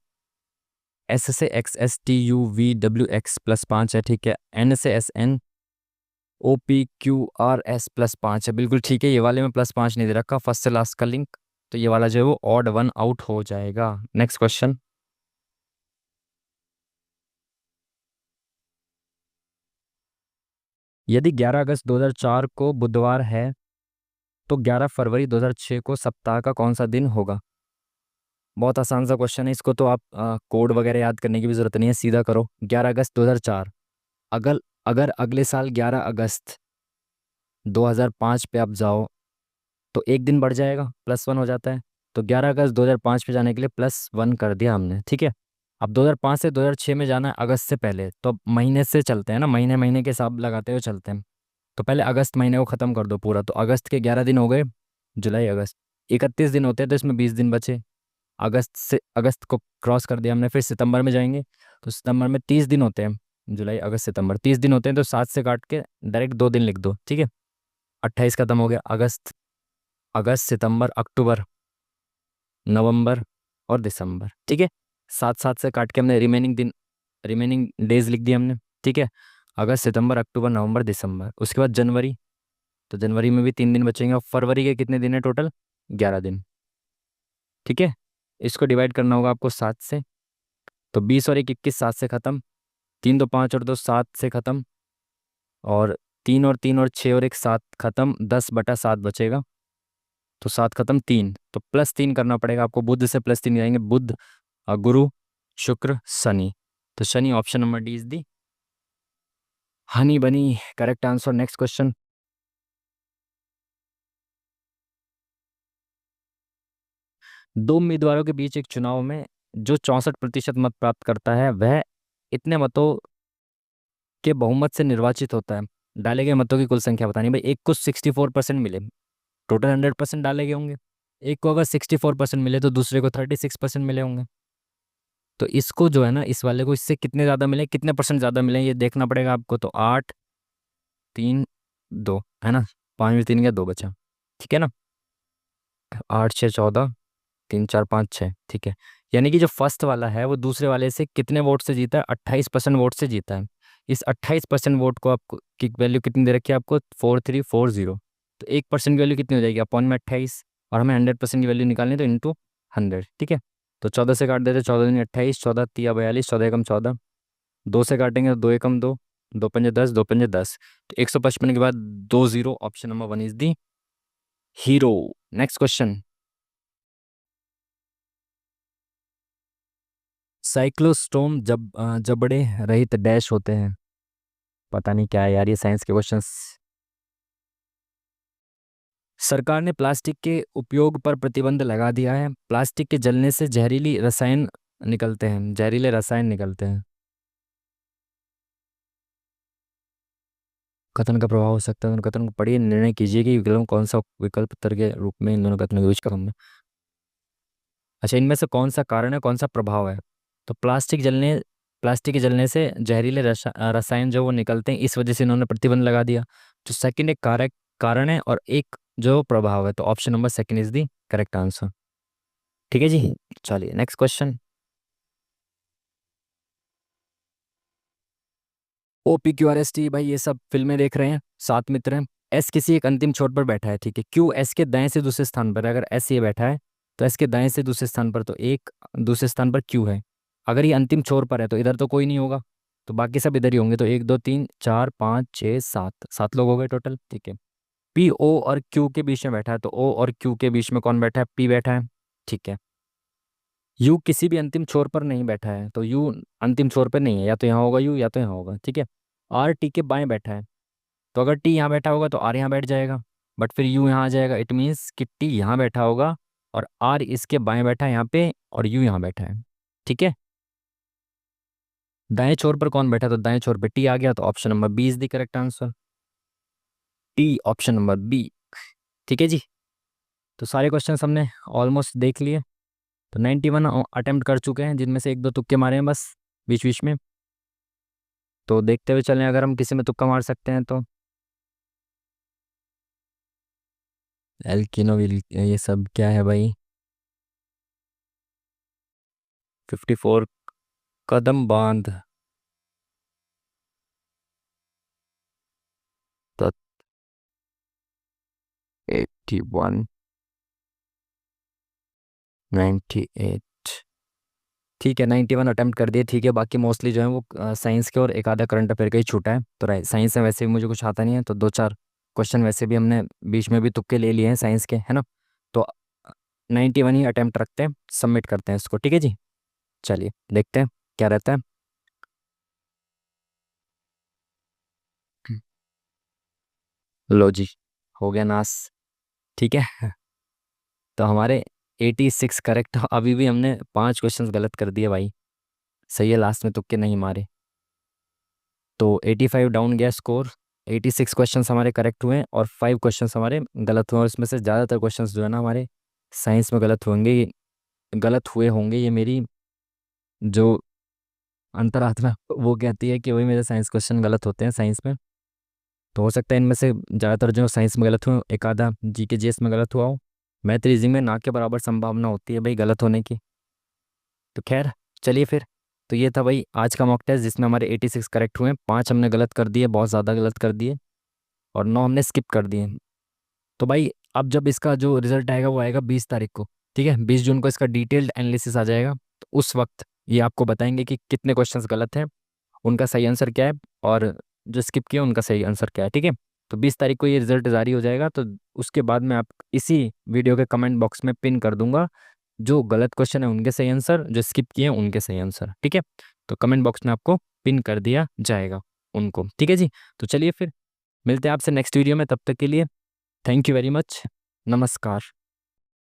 एस से XSTUVWX +5 है। ठीक है, एन से SNOPQRS +5 है। बिल्कुल ठीक है, ये वाले में +5 नहीं दे रखा फर्स्ट से लास्ट का लिंक, तो ये वाला जो है वो ऑड वन आउट हो जाएगा। Next question. यदि 11 अगस्त 2004 को बुधवार है तो 11 फरवरी 2006 को सप्ताह का कौन सा दिन होगा? बहुत आसान सा क्वेश्चन है, इसको तो आप कोड वगैरह याद करने की भी जरूरत नहीं है, सीधा करो। 11 अगस्त 2004, अगर अगर अगले साल 11 अगस्त 2005 पे आप जाओ तो एक दिन बढ़ जाएगा, +1 हो जाता है। तो 11 अगस्त 2005 पे जाने के लिए +1 कर दिया हमने। ठीक है, अब 2005 से 2006 में जाना है अगस्त से पहले, तो अब महीने से चलते हैं ना, महीने महीने के हिसाब लगाते हुए चलते हैं। तो पहले अगस्त महीने को ख़त्म कर दो पूरा, तो अगस्त के 11 दिन हो गए। जुलाई अगस्त 31 दिन होते हैं, तो इसमें 20 दिन बचे। अगस्त से अगस्त को क्रॉस कर दिया हमने, फिर सितंबर में जाएंगे तो सितंबर में 30 दिन होते हैं। जुलाई अगस्त सितंबर 30 दिन होते हैं, तो 7 से काट के डायरेक्ट 2 दिन लिख दो। ठीक है, 28 खत्म हो गया। अगस्त, अगस्त सितंबर अक्टूबर नवंबर और दिसंबर। ठीक है, 7 7 से काट के हमने रिमेनिंग दिन, रिमेनिंग डेज लिख दिए हमने। ठीक है, अगस्त सितंबर अक्टूबर नवंबर दिसंबर, उसके बाद जनवरी, तो जनवरी में भी 3 दिन बचेंगे। और फरवरी के कितने दिन है टोटल? 11 दिन। ठीक है, इसको डिवाइड करना होगा आपको 7 से, तो 20 और 1 21, 7 से ख़त्म। 3 2 5 और 2 7 से ख़त्म। और 3 और 3 और 6 और 1 7 ख़त्म, 10/7 बचेगा। तो 7 ख़त्म 3, तो +3 करना पड़ेगा आपको। बुध से +3 जाएंगे, बुध गुरु शुक्र शनि, तो Shani option number D is the Honey बनी करेक्ट आंसर। Next question. दो उम्मीदवारों के बीच एक चुनाव में जो 64% मत प्राप्त करता है वह इतने मतों के बहुमत से निर्वाचित होता है। डाले गए मतों की कुल संख्या बतानी भाई। एक को 64% मिले, टोटल 100% डाले गए होंगे। एक को अगर 64% मिले तो दूसरे को 36% मिले होंगे। तो इसको जो है ना, इस वाले को इससे कितने ज़्यादा मिले, कितने परसेंट ज़्यादा मिले, ये देखना पड़ेगा आपको। तो 8 3 2 है ना, 5 में 3 गया, 2 बचा। ठीक है ना, 8 6 14, 3 4 5 6। ठीक है, यानी कि जो फर्स्ट वाला है वो दूसरे वाले से कितने वोट से जीता है? 28% वोट से जीता है। इस 28% वोट को आपको की वैल्यू कितनी दे रखी है आपको? 4340। तो 1% की वैल्यू कितनी हो जाएगी अपॉन में 28, और हमें 100% की वैल्यू निकालनी है, तो इंटू 100। ठीक है, तो 14 से काट देते, 14 दूनी 28, 14 तिया 42, 14 एकम 14, 2 से काटेंगे तो 2 एकम 2, 2 पंजे 10, 2 पंजे 10। तो 155 के बाद 2 0, option number 1 is the hero. Next question. Cyclostome जब जबड़े रहित डैश होते हैं। पता नहीं क्या है यार, ये साइंस के क्वेश्चंस। सरकार ने प्लास्टिक के उपयोग पर प्रतिबंध लगा दिया है। प्लास्टिक के जलने से जहरीली रसायन निकलते हैं, जहरीले रसायन निकलते हैं। कथन का प्रभाव हो सकता है, उन कथन को पढ़िए, निर्णय कीजिए कि विकल्प कौन सा विकल्प उत्तर के रूप में इन दोनों कथनों का यूज करूंगा। अच्छा, इनमें से कौन सा कारण है, कौन सा प्रभाव है? तो प्लास्टिक के जलने से जहरीले रसायन जो वो निकलते हैं, इस वजह से इन्होंने प्रतिबंध लगा दिया। जो सेकंड एक कारक कारण है और एक जो प्रभाव है, तो option number second is the correct answer. ठीक है जी, चलिए नेक्स्ट क्वेश्चन। OPQRST भाई, ये सब फिल्में देख रहे हैं, सात मित्र हैं। एस किसी एक अंतिम छोर पर बैठा है, ठीक है, क्यू एस के दाएं से दूसरे स्थान पर है। अगर एस ये बैठा है तो एस के दाएं से दूसरे स्थान पर तो एक, दूसरे स्थान पर क्यू है। अगर ये अंतिम छोर पर है तो इधर तो कोई नहीं होगा, तो बाकी सब इधर ही होंगे। तो एक दो तीन चार पाँच छः सात, सात लोग हो गए टोटल, ठीक है। पी ओ और क्यू के बीच में बैठा है, तो ओ और क्यू के बीच में कौन बैठा है? पी बैठा है, ठीक है। यू किसी भी अंतिम छोर पर नहीं बैठा है, तो यू अंतिम छोर पर नहीं है, या तो यहाँ होगा यू या तो यहाँ होगा, ठीक है। आर टी के बाएं बैठा है, तो अगर टी यहाँ बैठा होगा तो आर यहाँ बैठ जाएगा, बट फिर यू यहाँ आ जाएगा। इट मीन्स कि टी यहाँ बैठा होगा और आर इसके बाएं बैठा है यहाँ पे, और यू यहाँ बैठा है, ठीक है। दाएं छोर पर कौन बैठा? तो दाएं छोर पे टी आ गया, तो option number B is the correct answer. T, option number B, ठीक है जी। तो सारे क्वेश्चन हमने ऑलमोस्ट देख लिए। तो 91 अटेम्प्ट कर चुके हैं, जिनमें से एक दो तुक्के मारे हैं बस बीच बीच में। तो देखते हुए चलें, अगर हम किसी में तुक्का मार सकते हैं तो। एल्किनो ये सब क्या है भाई? 54 कदम बांध, तो 81, 98, ठीक है। 91 अटेम्प्ट कर दिए, ठीक है। बाकी मोस्टली जो है वो साइंस के और एक आधा करंट अफेयर का ही छूटा है। तो साइंस में वैसे भी मुझे कुछ आता नहीं है, तो दो चार क्वेश्चन वैसे भी हमने बीच में भी तुक्के ले लिए हैं साइंस के, है ना। तो 91 ही अटेम्प्ट रखते हैं, सबमिट करते हैं इसको, ठीक है जी। चलिए देखते हैं क्या रहता है। लो जी, हो गया नास, ठीक है। तो हमारे 86 करेक्ट, अभी भी हमने 5 क्वेश्चंस गलत कर दिए भाई। सही है, लास्ट में तुक्के नहीं मारे। तो 85 डाउन गया स्कोर। 86 क्वेश्चंस हमारे करेक्ट हुए और 5 क्वेश्चंस हमारे गलत हुए, और इसमें से ज़्यादातर क्वेश्चंस जो है ना हमारे साइंस में गलत होंगे, गलत हुए होंगे। ये मेरी जो अंतरात्मा वो कहती है कि वही मेरे साइंस क्वेश्चन गलत होते हैं साइंस में। तो हो सकता है इनमें से ज़्यादातर जो साइंस में गलत हुए, एक आधा जी के जीएस में गलत हुआ हो। मैथ रीजनिंग में ना के बराबर संभावना होती है भाई गलत होने की। तो खैर, चलिए फिर। तो ये था भाई आज का मॉक टेस्ट, जिसमें हमारे 86 करेक्ट हुए, 5 हमने गलत कर दिए, बहुत ज़्यादा गलत कर दिए, और 9 हमने स्किप कर दिए। तो भाई अब जब इसका जो रिजल्ट आएगा वो आएगा 20 तारीख को, ठीक है। 20 जून को इसका डिटेल्ड एनालिसिस आ जाएगा, तो उस वक्त ये आपको बताएंगे कि कितने क्वेश्चंस गलत हैं, उनका सही आंसर क्या है, और जो स्किप किया उनका सही आंसर क्या है, ठीक है। तो 20 तारीख को ये रिजल्ट जारी हो जाएगा, तो उसके बाद मैं आप इसी वीडियो के कमेंट बॉक्स में पिन कर दूंगा जो गलत क्वेश्चन है उनके सही आंसर, जो स्किप किए हैं उनके सही आंसर, ठीक है। तो कमेंट बॉक्स में आपको पिन कर दिया जाएगा उनको, ठीक है जी। तो चलिए फिर मिलते हैं आपसे नेक्स्ट वीडियो में, तब तक के लिए थैंक यू वेरी मच, नमस्कार।